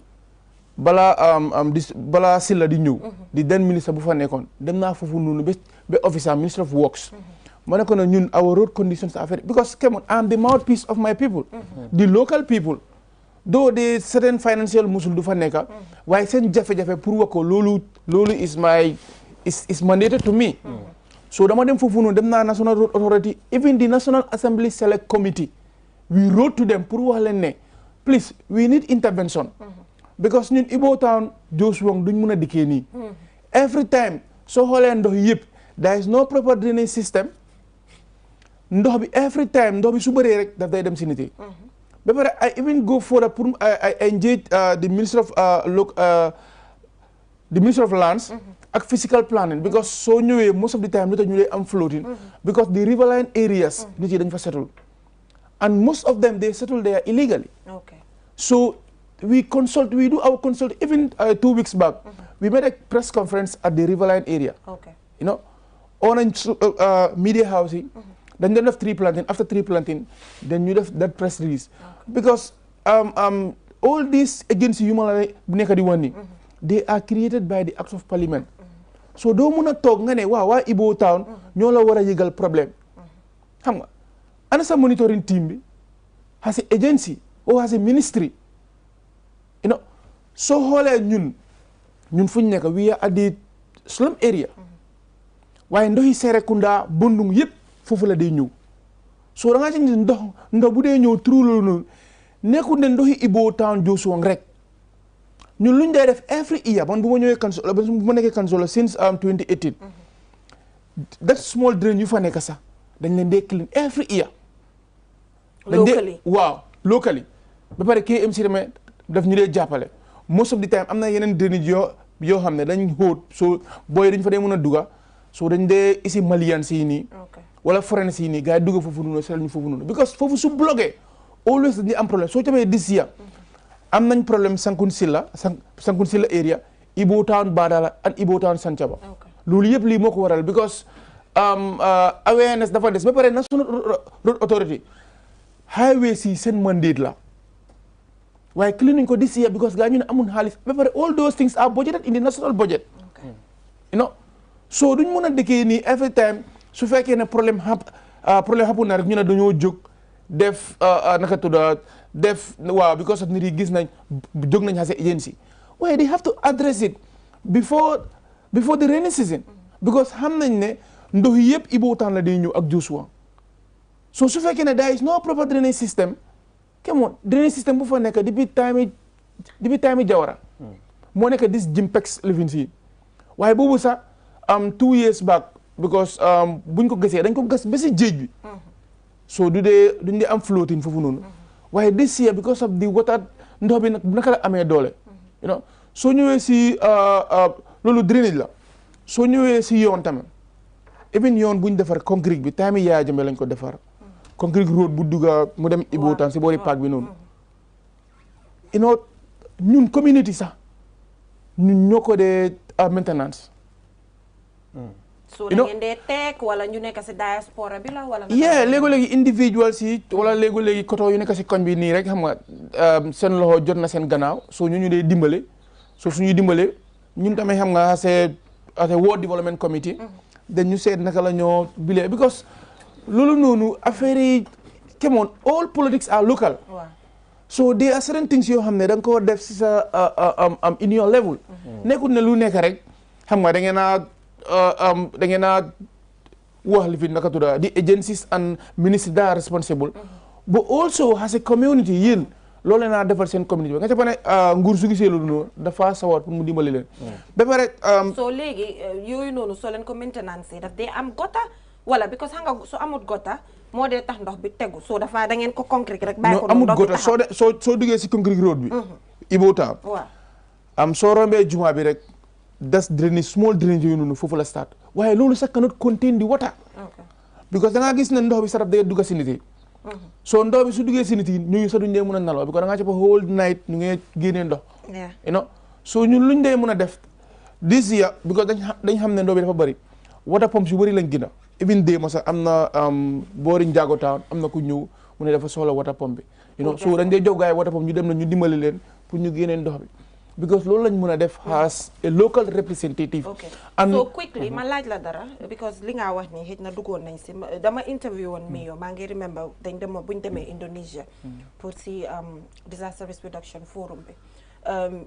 balaa Silla di ñëw di then minister bu fa nekkoon dem naa foofu noonu ba officer minister of works ma ne ko na ñun our road conditions affaire because come on I'm the mouthpiece of my people the local people though de certain financial musul du fa nekka waaye seen jafe-jafe pour wax ko loolu is mandated to me so dama dem foofu noonu dem naa national road authority even the national assembly select committee we wrote to them pour wax leen ne please we need intervention because ñun Ibo Town Jos Wang duñ mun a dikkee nii every time soo xoolee ndox yëpp there is no proper drainage system ndox bi every time ndox bi su bëree rek daf day dem si nit yi ba pare I even go further pour I engage the minister of lands ak physical planning because soo ñëwee most of the time lu tax ñu lay am floating because the riverine areas nit yi dañ fa settle and most of them they settle there illegally so we do our consult even 2 weeks back we made a press conference at the riverine area you know on media house yi dañ doon def tree planting after tree planting then ñu def that press release because all these agencies yu ma la bu nekk di wan ni they are created by the acts of parliament so doo mun a toog nga ne waa Ibo Town ñoo la war a yëgal problème xam nga ana sa monitoring team bi as a agency or as a ministry you know soo xoolee ñun fu ñu nekk we are at the slum area waaye ndoxi Serekunda Bundung yëpp foofu la day ñëw soo da ngaa ci ndox bu dee ñëw trou loolu noonu nekkul ne ndoxi Ibo Town Jos Wang rek ñun luñ day def every year man bu ma ñëwee Kansola bu ma nekkee Kansola since 2018 that small drain yu fa nekk sax dañ leen dee clean every year locally ba pare KMC tamit daf ñu dee jàppale most of the time am na yeneen drainage yoo xam ne dañ xóot soo booy dañ fa dee mën a duga soo dañ dee isi malian si nii wala foreign si nii gars yi dugga foofu noonu seetlu ñu foofu noonu because foofu su bloqué always dañuy am problème soo tamee this year am nañ problème Sankun Silla area Ibo Town Badala ak Ibo Town Sancaba loolu yëpp lii moo ko waral because awareness dafa des ba pare National Road Authority highway si seen mandate la waaye cleaning ko this year because gaa ñu ne amul xaalis ba pare all those things are budgeted in the national budget you know so duñ mën a dëkkee nii every time su fekkee ne problème happen na rek ñu ne dañoo jóg def naka tudda def waaw because of nit yi gis nañ jóg nañ as a agency waaye they have to address it before the rainy season because xam nañ ne ndox yëpp Ibo Town la day ñëw ak Joshua so su fekkee ne there is no proper drainage system come on drainage system bu fa nekk depuis time Jawara moo nekk this Jimpex living fii waaye boobu sax 2 years back because buñ ko gasee dañ ko gas ba si géej bi so duñ dee am floating foofu noonu waaye this year because of the water ndox bi nag naka la amee doole you know soo ñëwee si loolu drainage la soo ñëwee si yoon tamit even yoon buñ defar concrete bi time Yaya Jammeh lañ ko defar concrete road bu dugga mu dem Ibo Town si boori park bi noonu you know ñun community sax ñun ñoo ko dee maintenance
so da ngeen dee teg wala ñu nekk si diaspora bi la wala
léegi-léegi individual si wala léegi-léegi koto yu nekk si koñ bi nii rek xam nga seen loxo jot na seen gannaaw so ñu dee dimbale so suñuy dimbale ñun tamit xam nga as a World Development Committee dañu seet naka la ñoo bilee because loolu noonu affaire yi come on all politics are local so there are certain things yoo xam ne da nga ko def si sa in your level nekkul ne lu nekk rek xam nga da ngeen a wax li fi naka tudda the agencies and ministries that are responsible but also as a community yéen loolu naa defal seen community bi nga ca ne nguur su gisee loolu noonu dafa sawar pour mu dimbali leen ba pare
soo léegi yooyu noonu soo leen ko maintenance daf dee am gota wala because xam nga su amut gota moo dee tax ndox bi tegu soo dafa da ngeen ko concrete rek bàyyi ko
amut gota soo duggee si concrete road bi Ibo Town soo rombee juma bi rek das drainage small drainage yooyu noonu foofu la start waaye loolu sax cannot contain the water because da ngaa gis ne ndox bi saraf day dugga si nit yi so ndox bi su duggee si nit yi ñu sax duñ dee mën a naloo because da ngaa cappa whole night ñu ngi génnee ndox you know so ñun luñ dee mën a def this year because dañ xam ne ndox bi dafa bëri water pumps yu bëri lañ gën a even day ma sax am na boori Njaago Town am na ku ñëw mu ne dafa soxla water pump bi you know so dañ dee jox gars yi water pump ñu dem na ñu dimbali leen pour ñu génnee ndox bi because loolu lañ mën a def as a local representative.
Okay. So quickly ma laaj la dara because li nga wax ni xëj na duggoon nañ si dama interview woon Mio maa ngi remember dañ dem buñ demee Indonesia pour si disaster risk reduction forum bi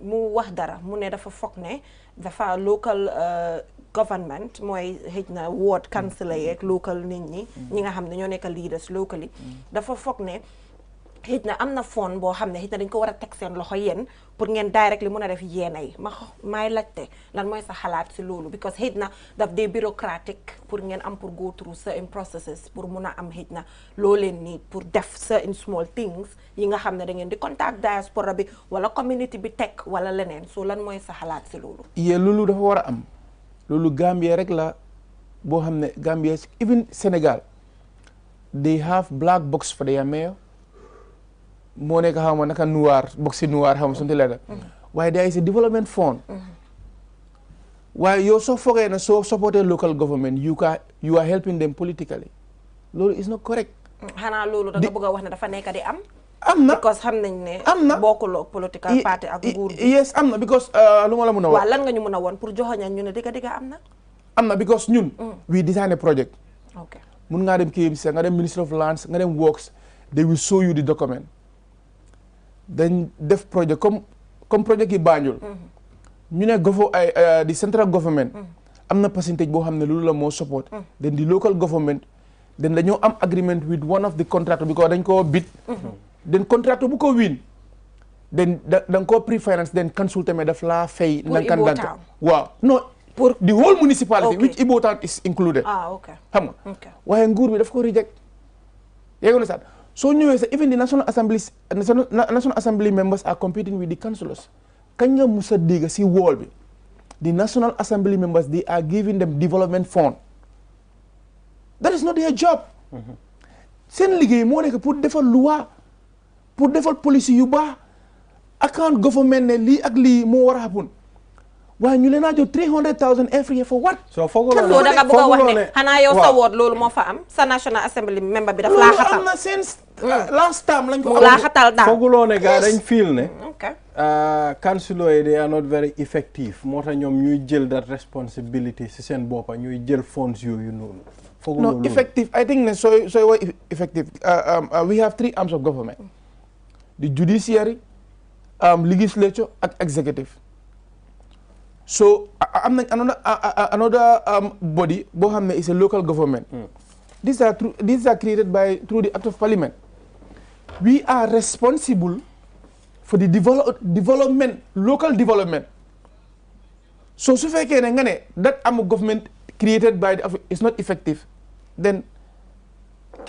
mu wax dara mu ne dafa foog ne dafa local government mooy xëj na ward councillor yeeg local nit ñi nga xam ne ñoo nekk leaders locally dafa foog ne xëj na am na fond boo xam ne xëj na dañ ko war a teg seen loxo yéen pour ngeen direct li mën a def yéena yi maay laajte lan mooy sa xalaat si loolu because xëj na daf dee bureaucratique pour ngeen am pour go through certain processes pour mun a am xëj na loo leen nii pour def certain small things yi nga xam ne da ngeen di contact diaspora bi wala community bi teg wala leneen so lan mooy sa xalaat si loolu
loolu dafa war a am loolu Gambia rek la boo xam ne Gambia even Sénégal they have black box for their mayor moo nekk xaw ma naka noir boxi noir xaw ma sunti la waaye there is a development fund waaye yow soo fogee na soo supporté local government you are helping them politically loolu is not correct
xanaa loolu da nga bëgg a wax ne dafa nekk di am
na
because xam nañ ne
am na
bokkuloo political party ak nguur gi
yes am na because lu ma la mun a wax
waaw lan nga ñu mun a woon pour joxoñan ñu ne digga am na
because ñun we design a project
okay
mun ngaa dem KMC nga dem Ministry of Lands nga dem Works they will show you the document dañ def projet comme projet ki Banjul ñu ne di central government am na percentage boo xam ne loolu la moo support then the local government then dañoo am agreement with one of the contractor because dañ koo bid then contractor bu ko win then da nga koo pre-finance then council tamit daf laa fay nanka waaw non pour the whole municipality which Ibo Town is included xam nga waaye nguur bi daf ko reject yéegi na sax soo ñëwee sax even the National Assembly members are competing with the councillors kañ nga musa dégg si wall bi the National Assembly members they are giving them development fund that is not their job seen liggéey moo nekk pour defal loi pour defal policy yu baax account government ne lii ak lii moo war a happen waaye ñu leen a jox 300,000 every year for what?
So fooguloo
so da nga bëgg a wax ne xanaa yow sa woot loolu moo fa am sa National Assembly member bi daf laa xatal.
am na sense last time lañ ko
laa xatal daal.
fooguloo ne gars dañ feel ne. councilor yi they are not very effective moo tax ñoom ñuy jël that responsibility si seen boppa ñuy jël funds yooyu noonu.
No, effective. I think so effective. We have 3 arms of government: the judiciary, legislature, and executive. So another body, Bohamne, is a local government. These are created through the Act of Parliament. We are responsible for the development, local development. So that arm of government created by is not effective. Then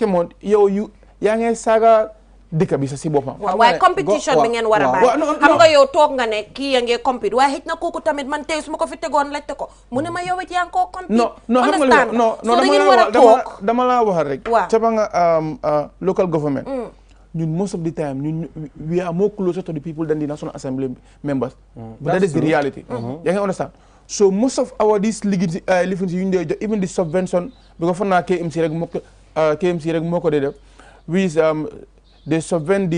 come on, yaa ngay saaga dëkk bi sa si boppam.
waaye competition bi ngeen war a bàyyi. xam nga yow toog nga ne kii ya ngee compete waaye xëj na kooku tamit man tey su ma ko fi tegoon laajte ko mu ne ma yow it yaa ngi koo compete.
dama laa waxal rek. ca nga local government. ñun most of the time we are more closer to the people than the National Assembly members. But that is the reality. Yaa ngi understand. So most of our these livings even the subvention because for now KMC rek moo ko dee def they subvent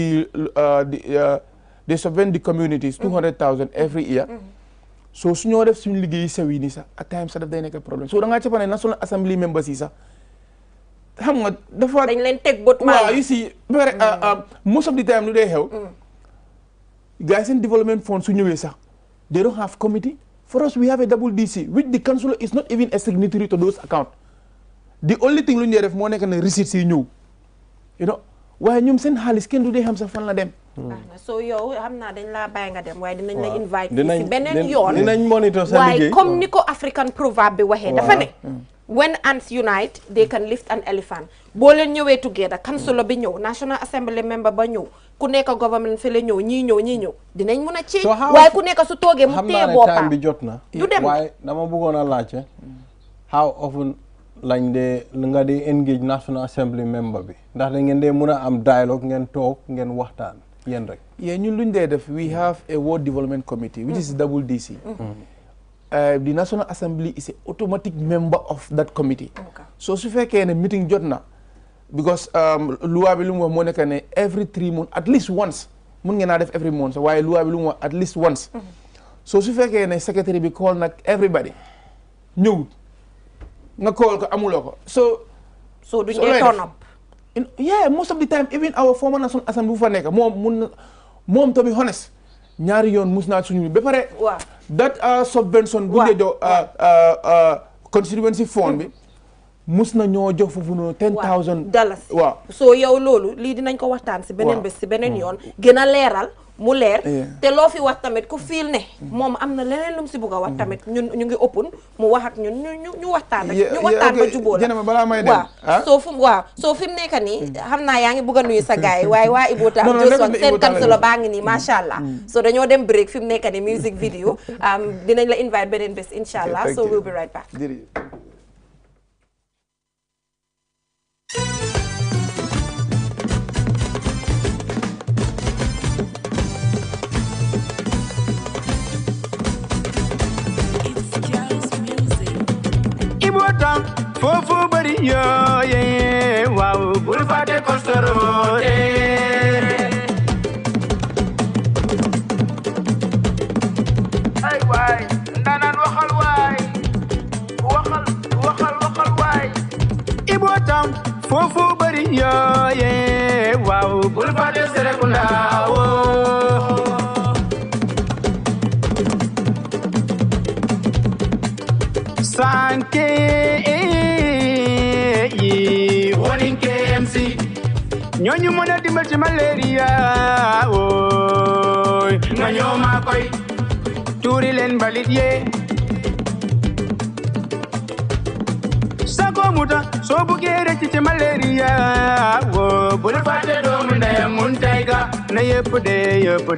the communities 200,000 every year. So su ñoo def suñu liggéey sew yi nii sax at times sax daf day nekk problème so da ngaa capane National Assembly members yi sax xam nga dafa
dañ leen teg bot
waaw you see most of the time lu dee xew guys in development fund su ñëwee sax they don't have committee. For us, we have a double DC, which the councillor is not even a signatory to those accounts. The only thing we need is money and receipts in you. You know, why you send halis can do they have some fun like them.
So yo, I'm not in la buying them. Why didn't they invite you? Benen
yon. Monitor.
Why come Nico African proverb be wahe? When ants unite, they can lift an elephant. Bolen ñëwee together, councillor bi ñëw, National Assembly member ba ñëw, ku nekk government fi la ñëw, ñii ñëw, dinañ mën a ci. waaye ku nekk su toogee mu téye boppam.
Time bi jot na.
Du dem
waaye dama bëggoon a laajte. How often lañ dee nga di engage National Assembly member bi ndax da ngeen dee mën a am dialogue ngeen toog ngeen waxtaan yéen rek.
Yeah, ñun luñ dee def we have a World Development Committee which is double DC. The National Assembly is an automatic member of that committee. So su fekkee ne meeting jot na because loi bi lu mu wax moo nekk ne every 3 months at least once mun ngeen naa def every month waaye loi bi lu mu wax at least once. So su fekkee ne secretary bi call nag everybody ñëw nga call ko amuloo ko so
duñ dee turn up.
Yeah, most of the time even our former National Assembly bu fa nekk moom to be honest ñaari yoon mus naa suñu ba pare that subvention bu ñu jox constituency fund bi mus na ñoo jox foofu noonu $10,000 waaw
so yow loolu lii dinañ ko waxtaan si beneen bés si beneen yoon gën a leeral mu leer te loo fi wax tamit ku fiil ne moom am na leneen lu mu si bugg a wax tamit ñun ñu ngi open mu wax ak ñun ñu waxtaan rek ñu waxtaan ba jubóo la soo fi mu nekk nii xam naa yaa ngi bugg a nuyu sa gaay waaye waa Ibo Town Johnson seen councilor baa ngi nii macha allah so dañoo dem break fi mu nekk nii music video dinañ la invite beneen bés incha allah so we'll be right back.
Ibo Town foofu bari yoo yee waaw bul fàtte kostoro ay waay ndaanaan waxal waay waxal waay Ibo Town foofu bari yoo yee waaw bul fàtte Serekunda woo sanke yi warning KMC ñooñu mën a dimbal ci malaria ooy nga ñoo ma koy tuuri leen balit yee sago muta soo buggee rëcc ci malaria woo bul fàtte doomu ndeyam mun tayga na yëpp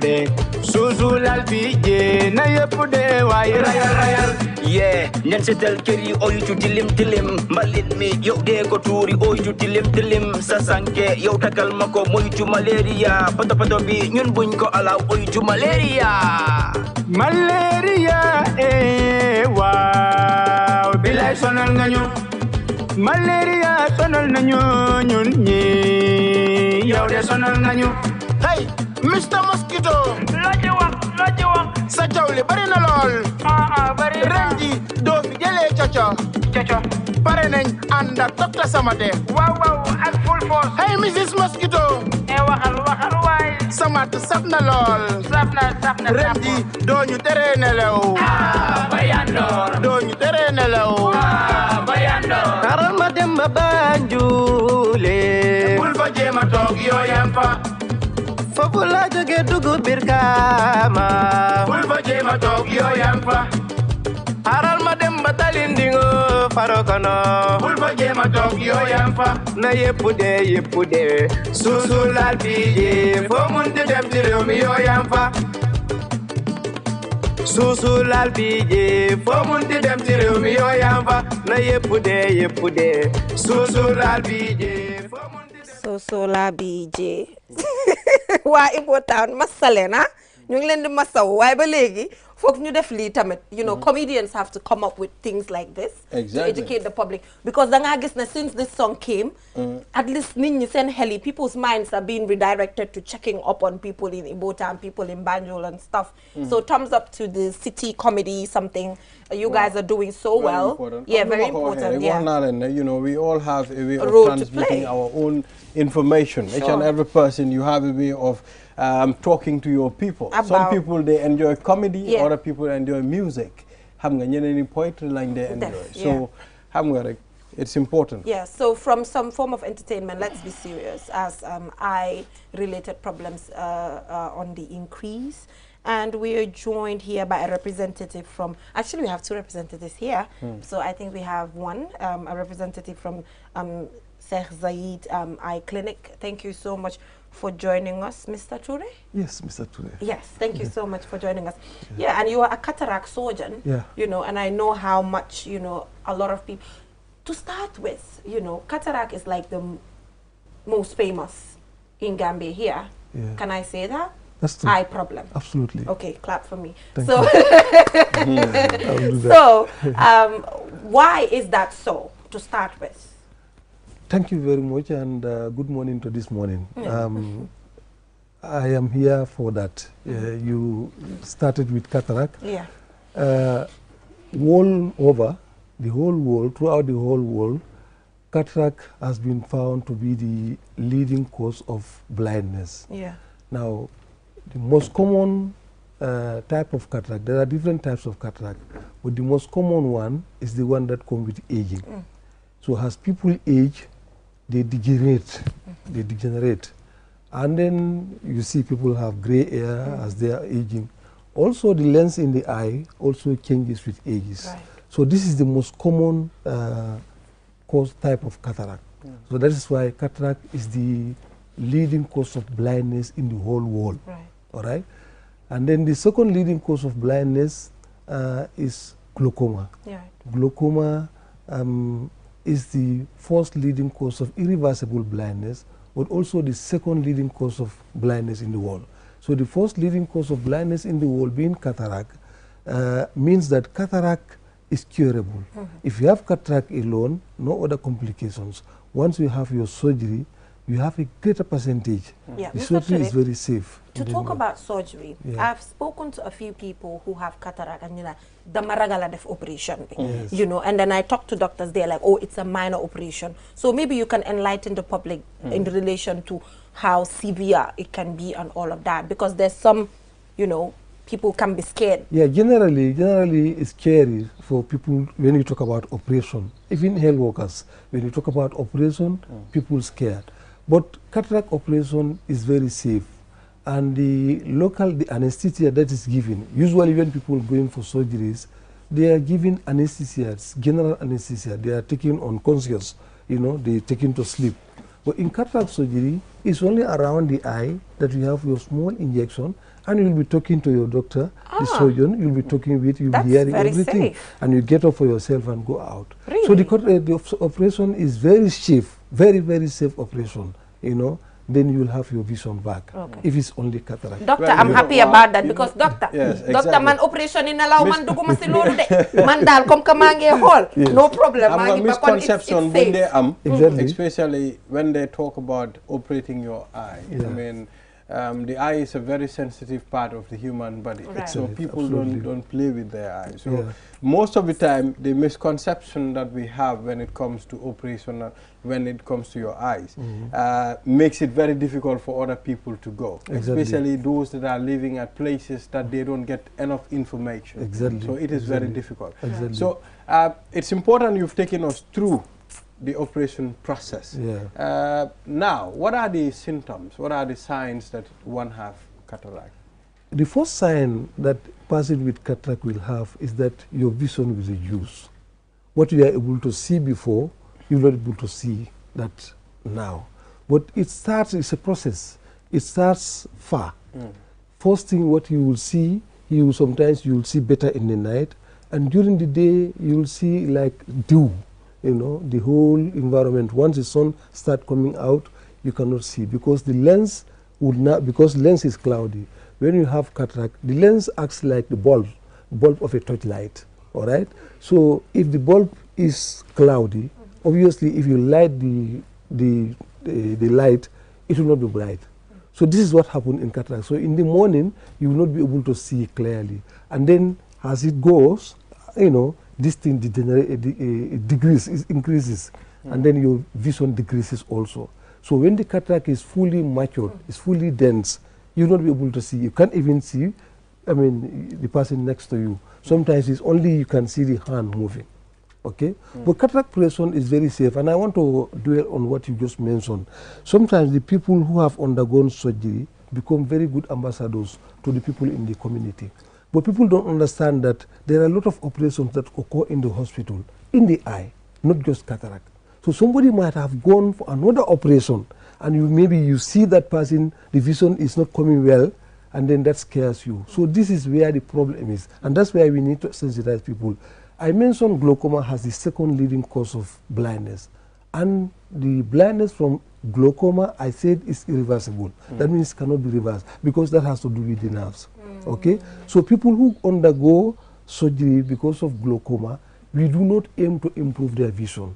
dee suusu lal bi jee na yëpp dee waaye rayal
yeah ñan setal kër yi oyu cu tilim mbalit mi yow dee ko tuuri oyu cu tilim sa sanke yow tagal ma ko moyu cu malaria poto bi ñun buñ ko alaw oyu cu malaria
waaw bilay sonal nga ñu malaria sonal nañu ñun ñi yow de sonal nga ñu
hey Mr. Mosquito
loo ci wax
sa coow li bari na lool
bari na
ren ji doo fi jëlee coco pare nañ ànd ak Dr. Samate
waaw ak full force
hey Mrs. Mosquito
waxal waay
Samate saf na lool
saf na
ren ji doo ñu teree nelaw
bayandoor
doo ñu teree nelaw
bayandoor
karal ma dem ba Banjule
bul fa jéema toog yooyam fa
foofu laa jóge dugg biir Kaama
bul fa jéema toog yooyam fa
karal ma dem ba Talindingo Farokono
bul fa jéema toog yooyam fa
na yëpp dee
suusu laal bii foo munti dem ci réew mi yooyam fa
suusu laal bi jee
foo munti dem ci réew mi yooyam fa
na yëpp dee
suusu laal bi jee foo munti dem
suusu laal bi jee waa Ibo Town masale na ñu ngi leen di masaw waaye ba léegi foog ñu def lii tamit you know comedians have to come up with things like this to educate the public because da ngaa gis na since this song came at least nit ñi seen xel yi people's minds are being redirected to checking up on people in Ibo Town, people in Banjul and stuff. So thumbs up to the city comedy something you guys are doing so
very
well
important.
Yeah, very important.
You know, we all have a way of
role
transmitting our own information. Each and every person, you have a way of talking to your people. Some people, they enjoy comedy, other people enjoy music. Poetry like they enjoy. So, it's important.
Yeah, so from some form of entertainment, let's be serious, as eye-related problems on the increase. And we are joined here by a representative from, actually we have two representatives here. So I think we have one, a representative from Sheikh Zayed Eye Clinic. Thank you so much for joining us, Mr. Ture.
Yes, Mr. Ture.
Yes, thank you so much for joining us. Yeah, and you are a cataract surgeon, you know, and I know how much, you know, a lot of people, to start with, you know, cataract is like the most famous in Gambia here. Can I say that?
That's true.
Eye problem.
Absolutely.
Okay, clap for me.
Thank
so,
so
why is that so, to start with?
Thank you very much, and good morning to this morning. I am here for that. You started with cataract.
Yeah.
All over the whole world, throughout the whole world, cataract has been found to be the leading cause of blindness.
Yeah.
Now, the most common type of cataract, there are different types of cataract, but the most common one is the one that comes with aging. So as people age, they degenerate, and then you see people have gray hair as they are aging. Also, the lens in the eye also changes with ages.
Right.
So this is the most common cause type of cataract. So that is why cataract is the leading cause of blindness in the whole world.
Right.
All right, and then the second leading cause of blindness is glaucoma.
Yeah.
Glaucoma is the first leading cause of irreversible blindness, but also the second leading cause of blindness in the world. So the first leading cause of blindness in the world being cataract means that cataract is curable. If you have cataract alone, no other complications. Once you have your surgery, you have a greater percentage. The surgery is very safe.
To talk about surgery, I've spoken to a few people who have cataract and you know, the maragala def operation, you know, and then I talk to doctors, they're like, oh, it's a minor operation. So maybe you can enlighten the public in relation to how severe it can be and all of that, because there's some, you know, people can be scared.
Yeah, generally it's scary for people when you talk about operation. Even health workers, when you talk about operation, people scared. But cataract operation is very safe. And the anesthesia that is given, usually when people are going for surgeries, they are given anesthesia, general anesthesia. They are taken unconscious, you know, they are taken to sleep. But in cataract surgery, It's only around the eye that you have your small injection, and you'll be talking to your doctor, the surgeon, you'll be talking with, you'll be hearing everything.
Safe.
And you get up for yourself and go out.
Really?
So the operation is very safe, very, very safe operation, you know. Then you'll have your vision back if it's only cataract.
Doctor, I'm happy about that because doctor, doctor man operation in allow man duguma si lolu de. Man dal comme que mangi hol. No problem.
Misconception when they
exactly.
Especially when they talk about operating your eye. I mean, the eye is a very sensitive part of the human body, so people don't play with their eyes. So most of the time, the misconception that we have when it comes to operation, when it comes to your eyes, makes it very difficult for other people to go, especially those that are living at places that they don't get enough information. So it is very difficult. So it's important you've taken us through the operation process. Now, what are the symptoms? What are the signs that one have cataract?
The first sign that person with cataract will have is that your vision will reduce. What you are able to see before, you're not able to see that now. But it starts, it's a process. It starts far. First thing what you will see, sometimes you will see better in the night, and during the day you will see like dew. You know, the whole environment. Once the sun starts coming out, you cannot see because the lens would not, because lens is cloudy. When you have cataract, the lens acts like the bulb of a torchlight. All right. So if the bulb is cloudy, obviously, if you light the light, it will not be bright. So this is what happened in cataract. So in the morning, you will not be able to see clearly, and then as it goes, you know, this thing increases, and then your vision decreases also. So when the cataract is fully matured, it's fully dense, you'll not be able to see. You can't even see, I mean, the person next to you. Sometimes it's only you can see the hand moving. Okay? But cataract operation is very safe, and I want to dwell on what you just mentioned. Sometimes the people who have undergone surgery become very good ambassadors to the people in the community. But people don't understand that there are a lot of operations that occur in the hospital, in the eye, not just cataract. So somebody might have gone for another operation, and maybe you see that person, the vision is not coming well, and then that scares you. So this is where the problem is, and that's why we need to sensitize people. I mentioned glaucoma has the second leading cause of blindness, and the blindness from glaucoma, I said, is irreversible. That means it cannot be reversed because that has to do with the nerves. Okay, so people who undergo surgery because of glaucoma, we do not aim to improve their vision.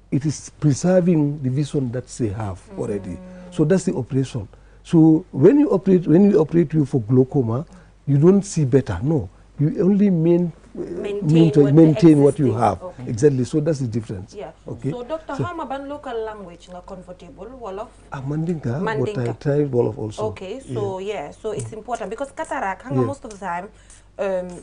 It is preserving the vision that they have already. So that's the operation. So when you operate you for glaucoma, you don't see better. No, you only maintain what you have. Exactly. So that's the difference.
Yeah.
Okay.
So Doctor, how about local language na comfortable? Wolof?
Mandinka, but I tried Wolof also.
Okay. So so it's important because cataract, most of the time,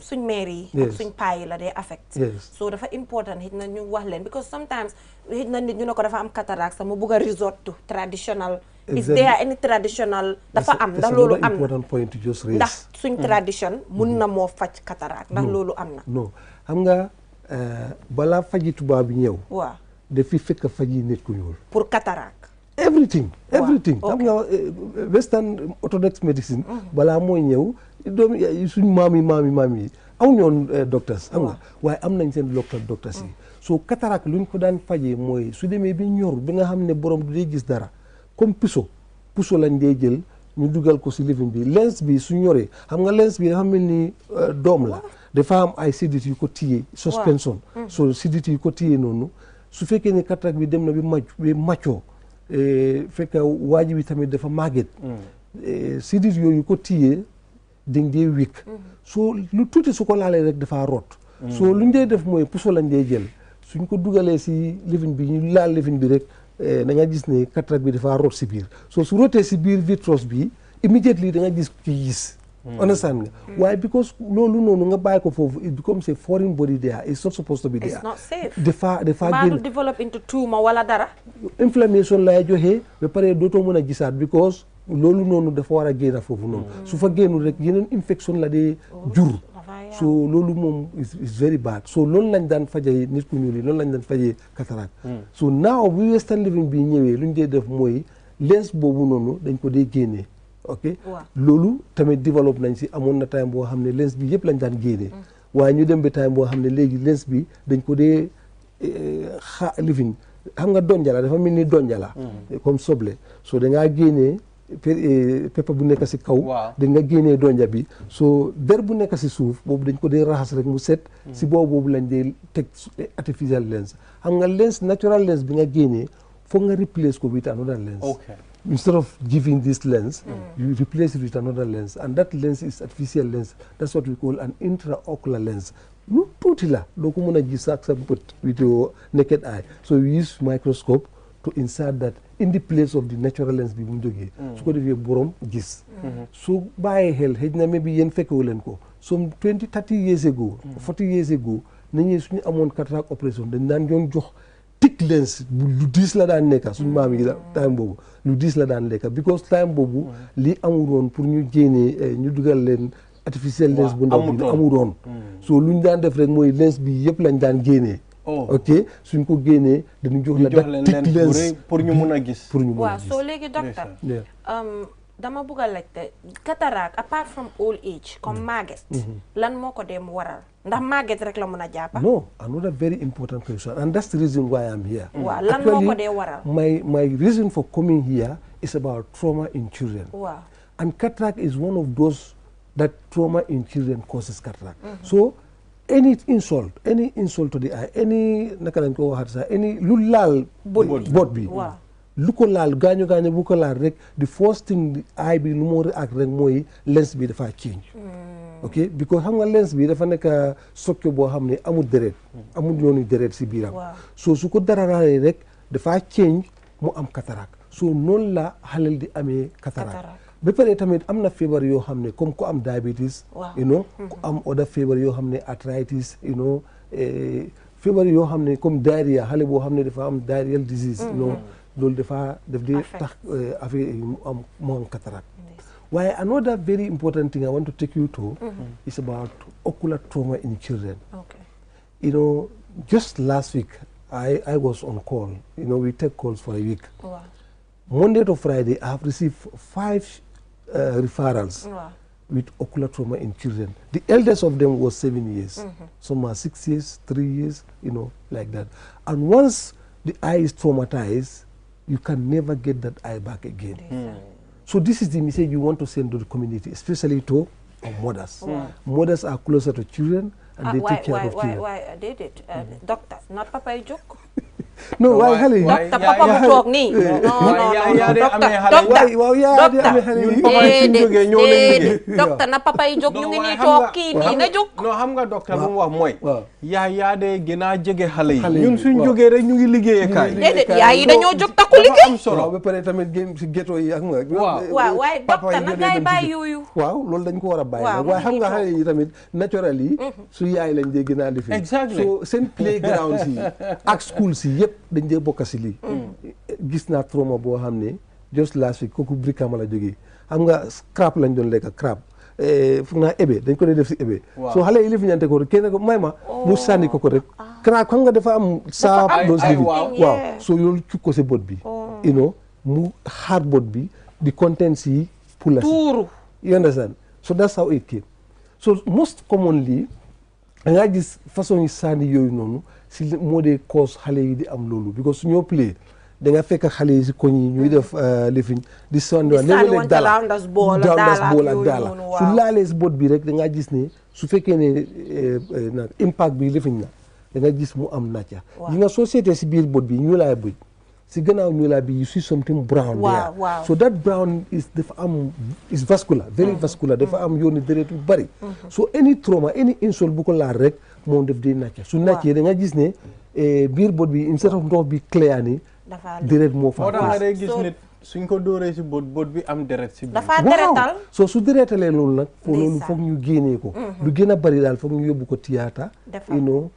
suñ mairie ak suñ pay la day affect. So dafa important hit na ñu wax leen because sometimes hit na nit ñu nako dafa am cataract sa mu bëgg resort to traditional. Is there any traditional dafa am ndax lolu am
important point to just raise.
Ndax suñ tradition mun na mo faj cataract ndax lolu am na.
Non xam nga bala faji tuba bi ñew.
Waaw.
Dafi fekk faji nit ku ñuul.
Pour cataract.
Everything. Xam nga western orthodox medicine bala moy ñew doom suñ maam yi amuñu woon docteurs xam nga waaye am nañ seen local docteurs yi so cataracte luñ ko daan fajee mooy su demee bi ñor bi nga xam ne borom du dee gis dara comme puso lañ dee jël ñu dugal ko si lifin bi lens bi su ñoree xam nga lens bi dafa mel ni doom la dafa am ay sidit yu ko téye suspension so sidit yu ko téye noonu su fekkee ne cataracte bi dem na bi maccoo fekk waaji bi tamit dafa màgget sidit yooyu ko téye dañ dee wékk soo lu tuuti su ko laalee rek dafa rot soo luñ dee def mooy puso lañ dee jël suñ ko dugalee si lifin bi ñu laal lifin bi rek da nga gis ne cataracte bi dafa rot si biir soo su rotee si biir vitreous bi immediately da nga gis ki gis understand nga waaye because loolu noonu nga bàyyi ko foofu it becomes a foreign body there it's not supposed to be there
it's not safe
dafa
génn develop into tumor wala dara
inflammation lay joxe ba pare dootoo mën a gisaat because loolu noonu dafa war a génn foofu noonu su fa génnul rek yeneen infection la dee jur so loolu moom is very bad so loolu lañ daan fajee nit ku ñuul yi loolu lañ daan fajee cataracte so now bu western living bi ñëwee lu ñu dee def mooy lens boobu noonu dañ ko dee génnee ok loolu tamit développe nañ si amoon na time boo xam ne lens bi yëpp lañ daan génnee waaye ñu dem ba time boo xam ne léegi lens bi dañ ko dee lifin xam nga donjala dafa mel ni donjala comme soble so da ngaa génnee peppa bu nekk si kaw da nga génnee donja bi so der bu nekk si suuf boobu dañ ko dee raxas rek mu set si boobu lañ dee teg artificial lens xam nga lens natural lens bi nga génnee foog nga replace ko with another lens instead of giving this lens you replace it with another lens and that lens is artificial lens that's what we call an intraocular lens lu tuuti la doo ko mën a gis ak sa bët with your naked eye so we use microscope to insert that in the place of the natural lens bi bu mu jógee su ko defee borom gis su bàyyee xel xëy na maybe yéen fekkewu leen ko some 20-30 years ago 40 years ago nit ñi suñu amoon cataract operation dañ daan doon jox thick lens lu diis la daan nekka suñu maam yi time boobu lu diis la daan nekka because time boobu lii amul woon pour ñu génnee ñu dugal leen artificial lens bu ndaw bi amul woon so lu ñu daan def rek mooy lens bi yëpp lañ daan génnee ok suñ ko génnee dañu jox la thick lens
pour ñu mun a gis
waaw soo léegi docteur dama bëgg a laajte cataracte apart from old age comme màgget lan moo ko dem waral ndax màgget rek la mën a jàppa
no another very important question and that's the reason why I'm here
waaw lan moo ko dee waral
my reason for coming here is about trauma in children
waaw
and cataract is one of those that trauma in children causes cataract so any insult to the eye any naka lañ ko waxat sax any lu laal bot bi lu ko laal gaañu bu ko laal rek the first thing the eye bi lu moo react rek mooy lens bi dafa change ok because xam nga lens bi dafa nekk sokke boo xam ne amul deret amul yoonu deret si biiram so su ko dara raalee rek dafa change mu am cataract so noonu la xalel di amee cataract ba pare tamit am na feebar yoo xam ne comme ku am diabetes you know ku am other feebar yoo xam ne arthritis you know feebar yoo xam ne comme diarrhea xale boo xam ne dafa am diarrheal disease you know loolu daf di tax affaire mu am cataract waaye another very important thing I want to take you to is about ocular trauma in children you know just last week I was on call you know we take calls for a week Monday to Friday I have received 5 referrals with ocular trauma in children. The eldest of them was 7 years. Some are 6 years, 3 years, you know, like that. And once the eye is traumatized, you can never get that eye back again. So this is the message you want to send to the community, especially to mothers. Mothers are closer to children and they take care of children.
Why did it? Doctor, not Papa joke.
No, why hali?
Doctor, Papa mu toog nii. Docteur na papa yi jóg ñu ngi nii toog kii nii na jóg.
non xam nga docteur lu mu wax mooy. yaa de gën a jege xale yi. ñun suñ jógee rek ñu ngi liggéeyee kaay.
déedéet yaay yi dañoo jóg takku liggéey.
am solo ba pare tamit génn si ghetto yi ak ma.
waaw waaye docteur na ngay bàyyi yooyu.
waaw loolu dañ ko war a bàyyi nag waaye xam nga xale yi tamit naturel yi. su yaay lañ dee gën a lifi.
exactly
so seen playground si ak school si yëpp dañ dee bokk si lii. gis naa trauma boo xam ne just last week kooku Brikama la jógee xam nga crab lañ doon lekk crab foog naa ebe dañ ko dee def si ebe so xale yi lifi ñante ko rek kenn ko may ma mu sànni ko rek crab xam nga dafa am saab loos bi waaw so yoolu cuk ko si bot bi you know mu xaar bot bi di content si pula si you understand so that's how it came so most commonly da ngaa gis façon yi sànni yooyu noonu si moo dee cause xale yi di am loolu because su ñoo play da nga fekk xale yi si koñ yi ñuy def lifiñ di sànni léeg-léeg dalas bool ak daala su laalee si bot bi rek da ngaa gis ne su fekkee ne nag impact bi lifiñ na da nga gis mu am nacca yi nga soo seetee si biir bot bi ñu laay bëj si gannaaw ñu laa bi you see something brown there so that brown is dafa am is vascular very vascular dafa am yooni deret bu bari so any trauma any insult bu ko laal rek moom def di nacca su naccee da nga gis ne biir bot bi instead of ndox bi clear ni deret moo fa
day gis nit suñ ko dóoree si bot bi am deret si biir
dafa deretal
so su deretalee loolu nag foo loolu foog ñu génnee ko lu gën a bari daal foog ñu yóbbu ko théâtre you know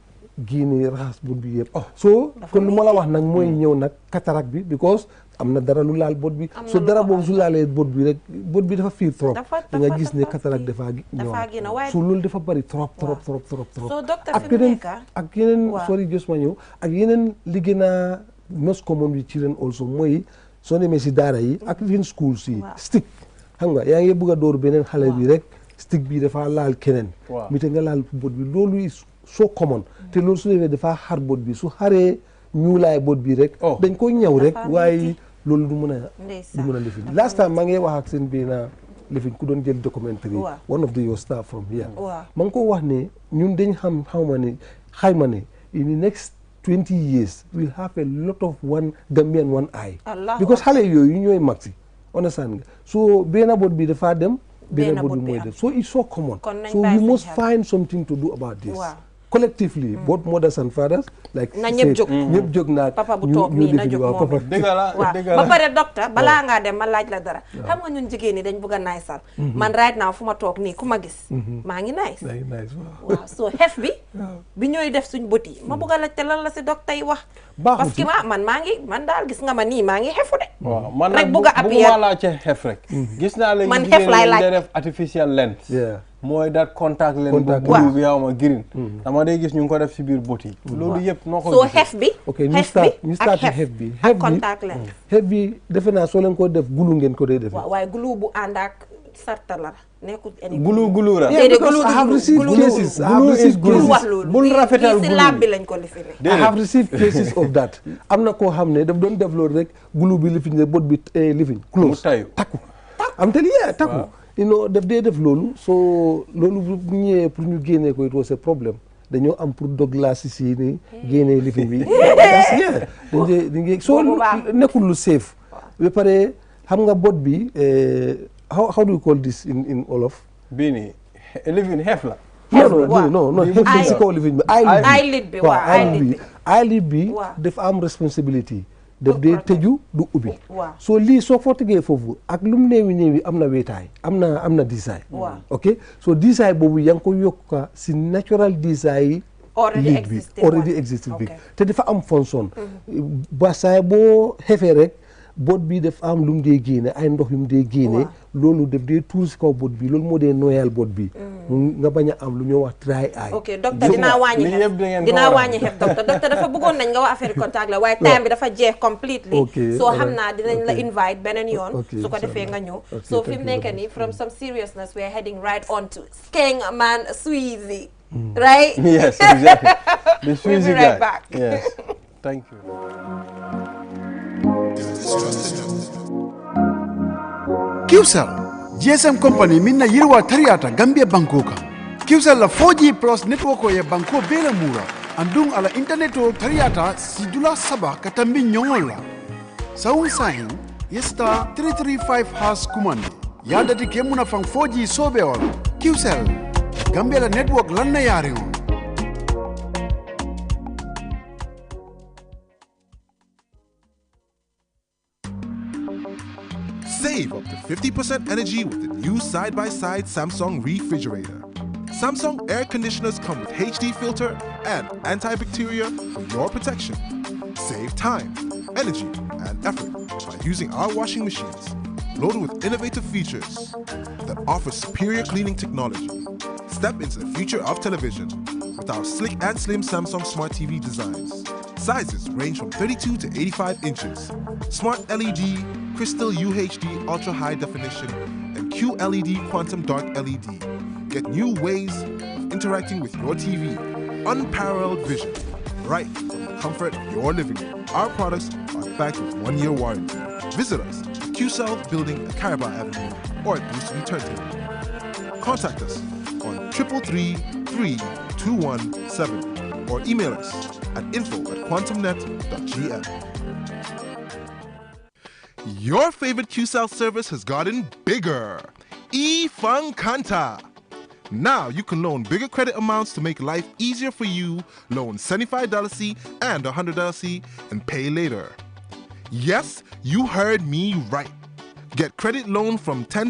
génne raxas bot bi yëpp so kon lu ma la wax nag mooy ñëw nag cataracte bi because am na dara lu laal bot bi so dara boobu su laalee bot bi rek bot bi dafa fiir trop da nga gis ne cataracte dafa ñëw so loolu dafa bari trop ak yeneen sorry just ma ñëw ak yeneen li gën a most common with children also mooy soo demee si daara yi ak even schools yi stick xam nga yaa ngi bëgg a door beneen xale bi rek stick bi dafa laal keneen mi te nga laal bot bi loolu is so common te loolu su defee dafa xar bot bi su xaree ñuulaay bot bi rek dañ ko ñëw rek waaye loolu du mën a lifin last time maa ngi wax ak seen benn lifin ku doon jël documentary one of your staff from here ma ngi ko wax ne ñun dañ xam xayma ne in the next 20 years we'll have a lot of one Gambian one eye because xale yooyu ñooy mag si understand nga so benn bot bi dafa dem benn bot bi mooy dem so it's so common so we must find something to do about this collectively both mothers and fathers like
na ñëpp
jóg naa
papa bu toog nii na jóg moom ba pare docteur balaa ngaa dem ma laaj la dara xam nga ñun jigéen ñi dañ bëgg a naysal man right now fu ma toog nii ku ma gis maa ngi nice waaw so xef bi ñooy def suñ bët yi ma bëgg a laajte lan la si docteur yi wax parce que man daal gis nga ma nii maa ngi xefu de
waaw man nag bëgguma laajte xef rek gis naa léegi
man xef laay laaj
def artificial lens mooy dat contact lens bu blue bi yow ma green dama day gis ñu ngi ko def si biir bët yi loolu yëpp noo ko
so xef bi
ñu start xef bi
contact lens
xef bi defe naa soo leen ko def gulu ngeen ko dee def
waaye gulu bu ànd ak sarta la nekkul
gulu ra
because I have received cases
bul rafetal
si lab bi lañ ko lifine
I have received cases of that am na koo xam ne daf doon def loolu rek gulu bi lifin bot bi lifin close takku am te lii takku daf dee def loolu so loolu bu ñëwee pour ñu génnee ko it was a problème dañoo am pour dog glasses yi ni génnee lifin bi dañ soo nekkul lu safe ba pare xam nga bot bi how do you call this in Wolof
bii nii lifin xef la
non xef si kaw lifin bi eyelid bi dafa am responsibility daf dee tëju du ubbi so lii soo ko tegee foofu ak lu mu néewi am na wéetaay am na design ok so design boobu yaa ngi ko yokka si natural design already existing bi te dafa am fonction ba saay boo xefee rek bot bi daf am lu mu dee génne ay ndox yu mu dee génne loolu daf dee tuur si kaw bot bi loolu moo dee noyal bot bi nga bañ a am lu ñuy wax dry eye
ok docteur dinaa wàññi xef docteur dafa bëggoon nañ nga wax affaire contact la waaye time bi dafa jeex completely soo xam naa dinañ la invite beneen yoon su ko defee nga ñëw so fi mu nekk nii from some seriousness we are heading right on to King Man Sweezy right
yes exactly the Sweezy guy
right back
yes thank you
QCell GSM company minna yirwa tariata Gambia Bankoka QCell la 4G plus network ye banko bela mura andung ala internet o tariata sidula saba katambi nyongola sound sign yesta 335 # kumandi yada di kemuna fang 4G sobe wala QCell Gambia la network lanna yari on
Save up to 50% energy with the new side-by-side Samsung refrigerator. Samsung air conditioners come with HD filter and antibacterial for your protection. Save time, energy, and effort by using our washing machines, loaded with innovative features that offer superior cleaning technology. Step into the future of television with our slick and slim Samsung Smart TV designs. Sizes range from 32 to 85 inches. Smart LED, Crystal UHD Ultra High Definition, and QLED Quantum Dark LED. Get new ways of interacting with your TV. Unparalleled vision, right from the comfort of your living room. Our products are backed with 1-year warranty. Visit us at QCell Building at Caraba Avenue or at Boosterview Turntable. Contact us on 333-3217 or email us at info@quantumnet.gm. Your favorite QCell service has gotten bigger. eFunkanta. Now you can loan bigger credit amounts to make life easier for you. Loan $75 and $100 and pay later. Yes, you heard me right. Get credit loan from $10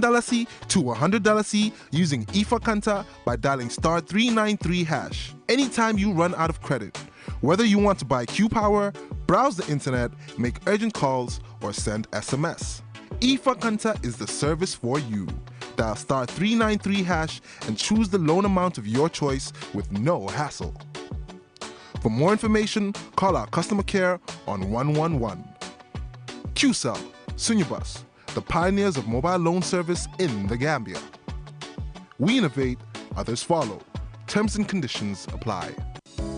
to $100 using eFunkanta by dialing *393#. Anytime you run out of credit, whether you want to buy Q-Power, browse the internet, make urgent calls, or send SMS. eFunkanta is the service for you. Dial *393# and choose the loan amount of your choice with no hassle. For more information, call our customer care on 111. QCell, Sunyabus, the pioneers of mobile loan service in the Gambia. We innovate, others follow. Terms and conditions apply.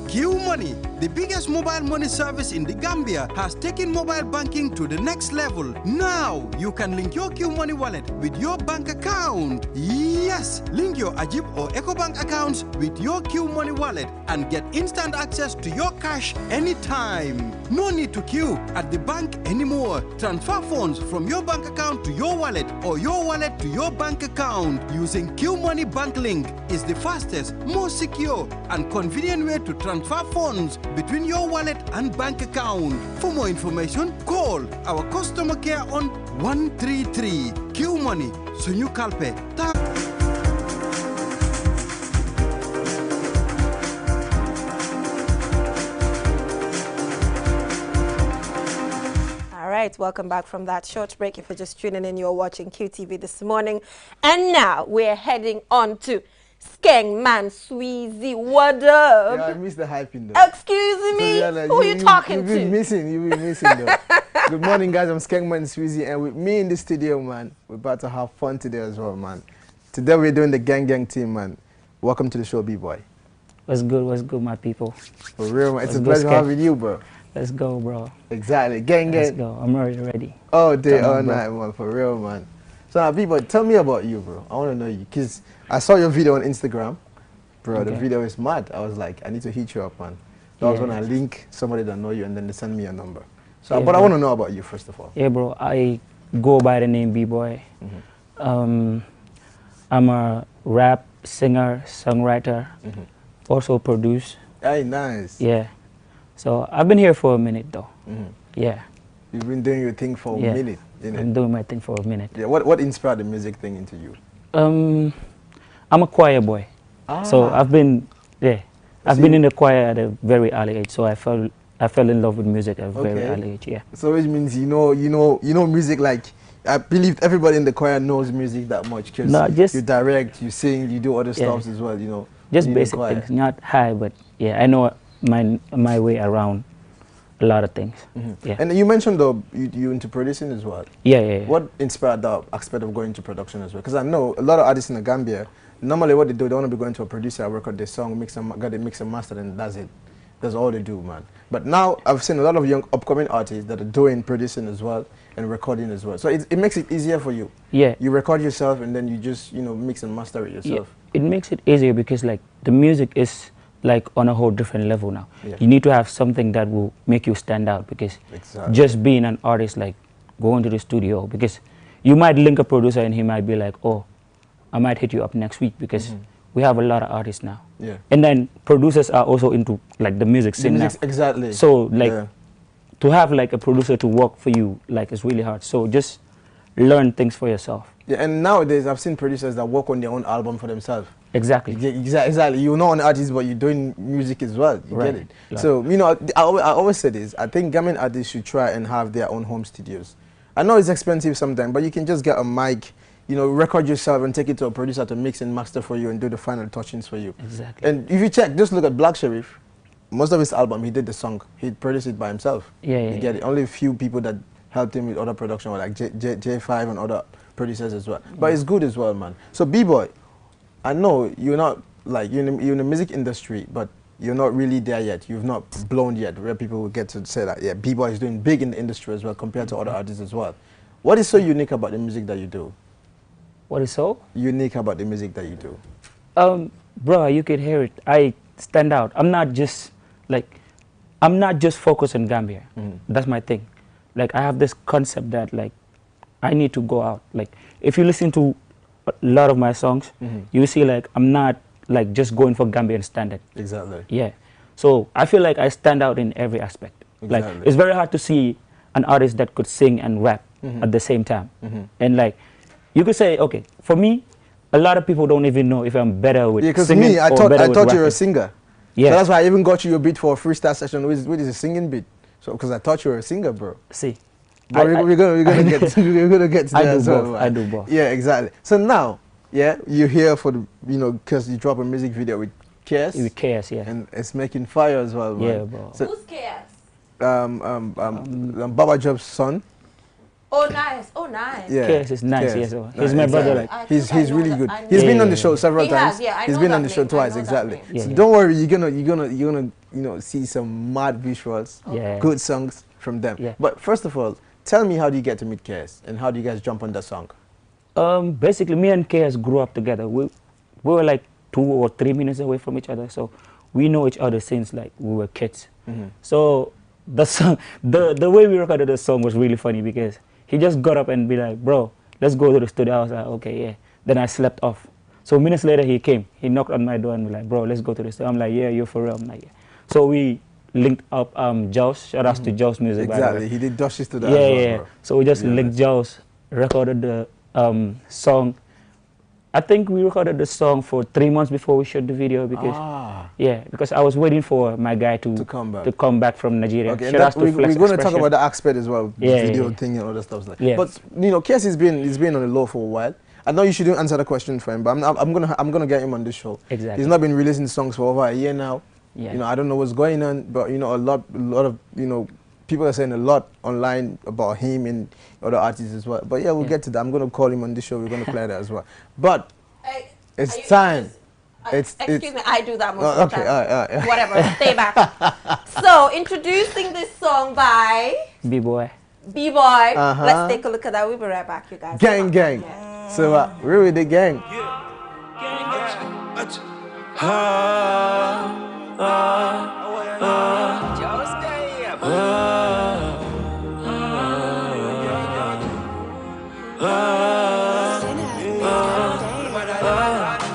Q Money, the biggest mobile money service in the Gambia, has taken mobile banking to the next level. Now, you can link your Q Money wallet with your bank account. Yes, link your Ajib or EcoBank accounts with your Q Money wallet and get instant access to your cash anytime. No need to queue at the bank anymore. Transfer funds from your bank account to your wallet or your wallet to your bank account using Q Money Bank Link is the fastest, most secure, and convenient way to transfer funds between your wallet and bank account. For more information, call our customer care on 133. Q Money, Sunyu Kalpe.
All right, welcome back from that short break. If you're just tuning in, you're watching QTV this morning. And now we're heading on to Skeng Man Sweezy, what up?
Yeah, I missed the hype in there.
Excuse me? Who are you talking to?
You've been missing though. Good morning, guys. I'm Skeng Man Sweezy, and with me in the studio, man, we're about to have fun today as well, man. Today we're doing the gang team, man. Welcome to the show, B-Boy.
What's good, my people?
For real, man. It's a pleasure having you, bro.
Let's go, bro.
Exactly. Gang.
Let's go. I'm already ready.
All day, all night, man. For real, man. So now, B-Boy, tell me about you, bro. I want to know you, because I saw your video on Instagram. Bro,
Okay.
The video is mad. I was like, I need to hit you up, man. So I was going to link somebody that know you, and then they send me a number. So,
Yeah,
but
bro.
I want to know about you, first of all.
Yeah, bro. I go by the name B-Boy. I'm a rap singer, songwriter, also produce.
Hey, nice.
Yeah. So I've been here for a minute, though. Yeah.
You've been doing your thing for a minute, innit?
I'm doing my thing for a minute.
Yeah. What inspired the music thing into you?
I'm a choir boy. So I've been, I've been in the choir at a very early age. So I fell in love with music at a very early age. Yeah.
So which means you know music. Like I believe everybody in the choir knows music that much. Cause
No, just
you direct, you sing, you do other stuff as well. You know.
Just
in the
basic
choir.
things, not high, but yeah, I know my way around a lot of things. Yeah.
And you mentioned though you into producing as well.
Yeah.
What inspired that aspect of going into production as well? Because I know a lot of artists in the Gambia, normally what they do, they want to be going to a producer, record their song, mix and master, and that's it. That's all they do, man. But now I've seen a lot of young upcoming artists that are doing producing as well and recording as well. So it makes it easier for you.
Yeah.
You record yourself and then you just mix and master it yourself.
Yeah. It makes it easier because like the music is like on a whole different level now.
Yeah.
You need to have something that will make you stand out because just being an artist, like going to the studio, because you might link a producer and he might be like, oh, I might hit you up next week because we have a lot of artists now.
Yeah.
And then producers are also into like the music scene now.
Exactly.
So like to have like a producer to work for you, like it's really hard. So just learn things for yourself.
Yeah, and nowadays I've seen producers that work on their own album for themselves.
Exactly.
Exactly. You're not an artist, but you're doing music as well. You get it.
Right.
So, I always say this. I think Gambian artists should try and have their own home studios. I know it's expensive sometimes, but you can just get a mic, record yourself and take it to a producer to mix and master for you and do the final touchings for you.
Exactly.
And if you check, just look at Black Sherif. Most of his album, he did the song. He produced it by himself. You get it. Only a few people that helped him with other production, like J5 and other producers as well. But it's good as well, man. So, B-Boy, I know you're not, like, you're in the music industry, but you're not really there yet. You've not blown yet, where people will get to say that, yeah, B-Boy is doing big in the industry as well compared to other artists as well. What is so unique about the music that you do?
What is so?
Unique about the music that you do?
Bro, you could hear it. I stand out. I'm not just focused on Gambia. That's my thing. Like, I have this concept that, like, I need to go out. Like, if you listen to a lot of my songs, you see, like, I'm not, like, just going for Gambian standard.
Exactly.
Yeah. So I feel like I stand out in every aspect.
Exactly.
Like, it's very hard to see an artist that could sing and rap at the same time. And, like, you could say, okay, for me, a lot of people don't even know if I'm better with singing
I thought you were a singer.
Yeah.
So that's why I even got you a beat for a freestyle session, which is a singing beat. So, because I thought you were a singer, bro.
See.
But we're gonna get to that as well.
I do both.
Yeah, exactly. So now, yeah, you're here for the, because you drop a music video with KS.
With KS, yeah.
And it's making fire as well, man.
Yeah, bro.
So,
Who's KS?
Baba Job's son.
Oh, nice. Oh, nice.
Yeah.
KS is nice, yes.
No,
He's my brother. Like.
He's really good. He's been on the show several times. He's been on the show twice, exactly.
Yeah,
so don't worry, you're gonna see some mad visuals, good songs from them. Yeah. But first of all, tell me, how do you get to meet KS and how do you guys jump on that song?
Basically, me and KS grew up together. We were like 2 or 3 minutes away from each other, so we know each other since like we were kids. So the song, the way we recorded the song was really funny because he just got up and be like, bro, let's go to the studio. I was like, okay, yeah. Then I slept off. So minutes later he came. He knocked on my door and was like, bro, let's go to the studio. I'm like, yeah, you're for real. I'm like, yeah. So we linked up Jaws. Shout out to Jaws Music.
Exactly. He did Dushes to that.
Yeah,
as well,
yeah.
bro.
So we just linked Jaws, recorded the song. I think we recorded the song for 3 months before we shot the video because because I was waiting for my guy to come back from Nigeria.
Okay, we're going to talk about the aspect as well, video thing and all that stuff.
Yeah.
But you know, KS has been on the low for a while. I know you shouldn't answer the question for him, but I'm gonna get him on this show.
Exactly.
He's not been releasing songs for over a year now.
Yeah.
You know, I don't know what's going on, but you know, a lot of people are saying a lot online about him and other artists as well. But yeah, we'll get to that. I'm going to call him on this show. We're going to play that as well. But it's time.
Excuse me, I do that most of the time.
Okay,
whatever, stay back. So, introducing this song by
B-Boy.
B-Boy. Let's take a look at that. We'll be right back, you guys.
Gang. Yeah. So, we're with the gang.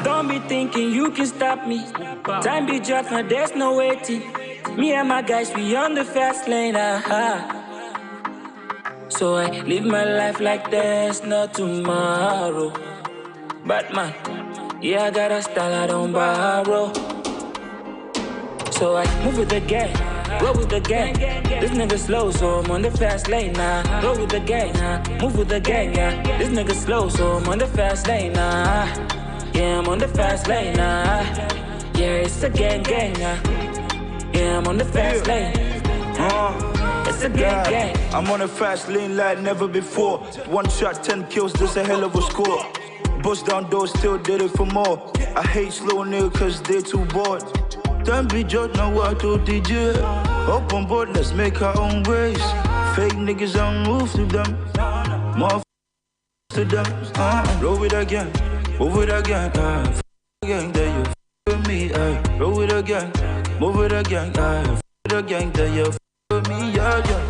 Don't be thinking you can stop me. Time be judged, now there's no waiting. Me and my guys, we on the fast lane, So I live my life like there's no tomorrow. But man, yeah, I got a style I don't borrow. So I move with the gang, roll with the gang. This nigga slow, so I'm on the fast lane now. Roll with the gang, move with the gang, yeah. This nigga slow, so I'm on the fast lane now. Yeah, I'm on the fast lane now. Yeah, it's a gang now. Yeah, I'm on the fast lane. It's a gang.
I'm on a fast lane like never before. 1 shot, 10 kills, that's a hell of a score. Bust down doors, still did it for more. I hate slow niggas cause they too bored. Don't be judged, now what to DJ. Up on board, let's make our own ways. Fake niggas, I'll move to them. More to them. Roll with again, move it again. Gang, there you with me. Roll with again, move it again. With again, there you with me. Yeah. Gang.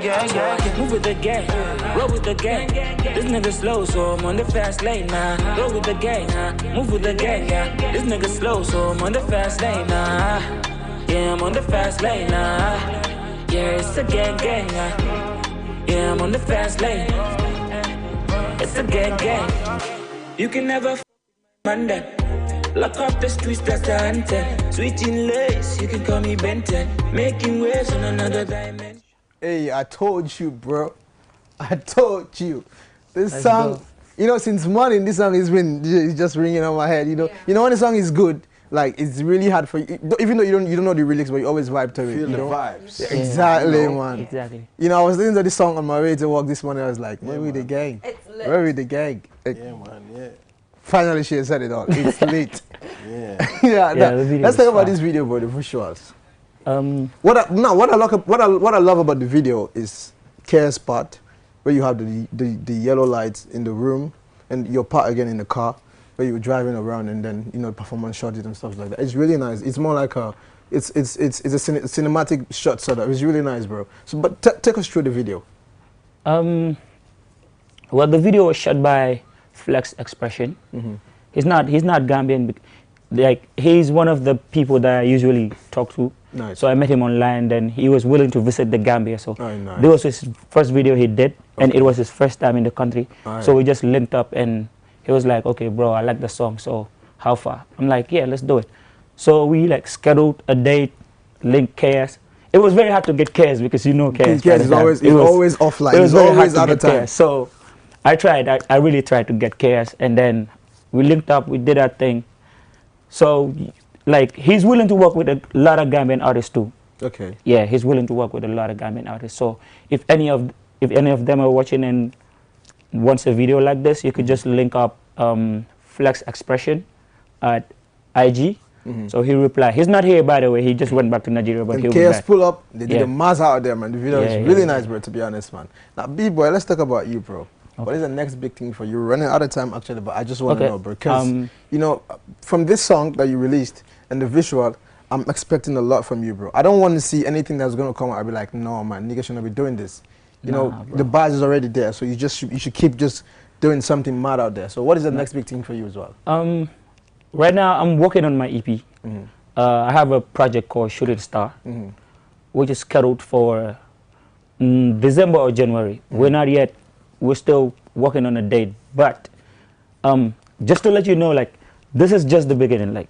Yeah.
Move with the gang, roll with the gang. This nigga slow, so I'm on the fast lane now. Roll with the gang, move with the gang, yeah. This nigga slow, so I'm on the fast lane now. Yeah, I'm on the fast lane now. Yeah, it's a gang, yeah, I'm on the fast lane. It's a gang. You can never man them. Lock up the streets, that's the anthem. Switching lanes, you can call me Benton. Making waves on another dimension.
Hey, I told you, bro. I told you. This song, you know, since morning, this song has been just ringing on my head. You know when the song is good, like it's really hard for you. Even though you don't know the lyrics, but you always vibe to it.
Feel
the
vibes.
Yeah, exactly, man.
Exactly.
You know, I was listening to this song on my way to work this morning. I was like, where with the gang? Where with the gang?
Yeah, man. Yeah.
Finally, she has said it all. It's lit.
Yeah.
Let's talk about this video, bro. The visuals. What I love about the video is KS part, where you have the yellow lights in the room, and your part again in the car, where you're driving around, and then performance shots and stuff like that. It's really nice. It's more like a cinematic shot sort of. It's really nice, bro. So, but take us through the video.
Well, the video was shot by Flex Expression. He's not Gambian. Like, he's one of the people that I usually talk to.
Nice.
So I met him online, then he was willing to visit the Gambia. So
nice.
this was his first video he did, and it was his first time in the country. So we just linked up, and he was like, okay, bro, I like the song, so how far? I'm like, yeah, let's do it. So we like scheduled a date, linked KS. It was very hard to get KS because you know KS.
KS is always offline.
It was
very
always
hard to get time.
KS. So I really tried to get KS, and then we linked up, we did our thing. So like he's willing to work with a lot of Gambian artists too.
Okay.
Yeah, he's willing to work with a lot of Gambian artists. So if any of them are watching and wants a video like this, you could just link up Flex Expression at IG. So he replied. He's not here, by the way. He just went back to Nigeria, but he'll be back.
pull up. They did a mass out there, man. The video is really nice, bro, to be honest, man. Now, B-boy, let's talk about you, bro. Okay. What is the next big thing for you? We're running out of time, actually, but I just want to know, bro. Because, you know, from this song that you released and the visual, I'm expecting a lot from you, bro. I don't want to see anything that's going to come out. I'll be like, no, man, nigga shouldn't be doing this. You know, bro. The bars is already there, so you should keep just doing something mad out there. So what is the next big thing for you as well?
Right now, I'm working on my EP. I have a project called Shoot It Star, which is scheduled for December or January. We're not yet, we're still working on a date. But just to let you know, like, this is just the beginning. Like,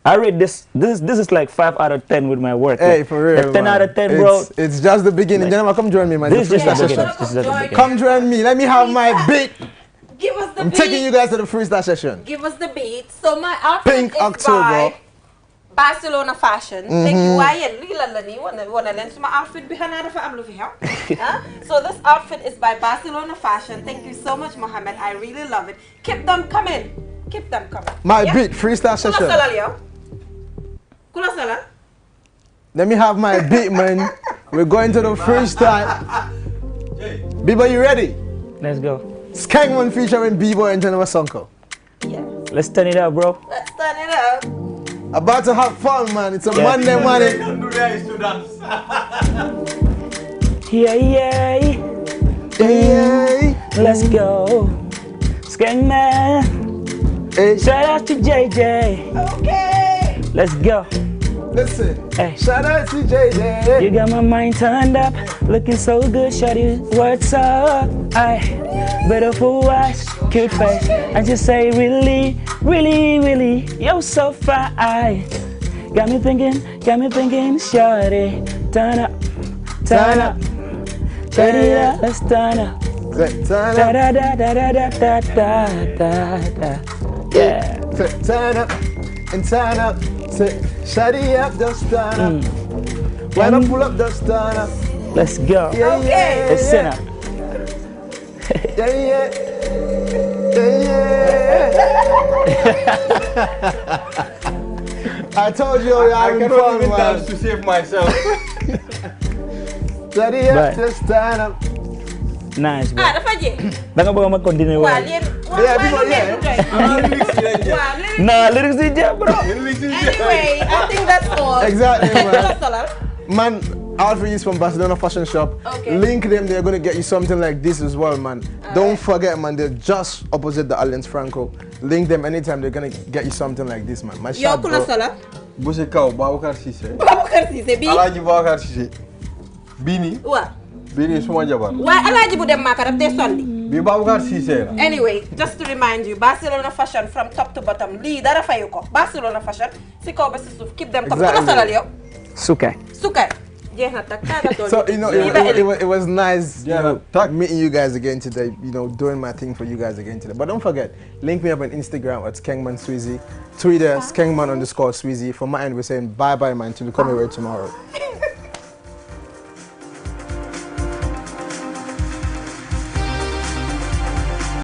I rate this is like 5 out of 10 with my work.
Hey,
like,
for real,
like 10 out of 10, bro.
It's just the beginning. Gentlemen, come join me, man.
This is just the beginning.
Come join me. Let me have my beat.
Give us the
I'm
beat.
taking you guys to the freestyle session.
Give us the beat. So my outfit
Pink
is
October.
by Barcelona Fashion. Thank you. Why my outfit behind So this outfit is by Barcelona Fashion. Thank you so much, Mohammed. I really love it. Keep them coming. Keep them coming.
My beat freestyle session. Let me have my beat, man. We're going to the freestyle. B-boy, you ready?
Let's go.
Skangman featuring B-boy and Jennifer Sonko.
Yeah.
Let's turn it up, bro.
Let's turn it up.
About to have fun, man. It's a Monday morning.
Yeah. Let's go. Skangman.
Hey.
Shout out to JJ.
Okay.
Let's go.
Listen.
Hey.
Shout out to JJ.
You got my mind turned up, looking so good, shawty. What's up? Beautiful eyes, cute face, and just say really, really, really, you're so fine. Got me thinking, shawty. Turn up, shawty, let's turn up. Da da da da da da da da. Yeah.
Turn up and turn up. Shawty up, just turn up. When I pull up, just turn up.
Let's go.
Okay.
Let's sit up.
Yeah. I told you I
cannot
fun,
even
man.
dance to save myself.
Shawty up, just turn up.
Nice, bro.
Dapat je.
Baka baga continue.
Wah, lihat.
Nah, lyrics DJ, bro.
Anyway, I think that's all.
Exactly, man. Outfits from Barcelona Fashion Shop.
Okay.
Link them, they're gonna get you something like this as well, man. Don't forget, man, they're just opposite the Allianz Franco. Link them anytime, they're gonna get you something like this, man. My shop, bro.
Buse Kau, Babukar Cissé.
Babukar Cissé, bi.
Alhaji Babukar Cissé. Bini.
Wa.
Bini suma jabar.
Why Alhaji bu dem Maka daf dey solli.
Bi Babukar Cissé la.
Anyway, just to remind you, Barcelona Fashion from top to bottom. Lii dara fayu ko. Barcelona Fashion si kaw ba si suuf. Keep them coming. Ku la solal yow?
Sukay.
So, you know, it was nice meeting you guys again today, you know, doing my thing for you guys again today. But don't forget, link me up on Instagram at Skangman Sweezy, Twitter, Skangman_Sweezy. From my end, we're saying bye-bye, man, till we come here tomorrow.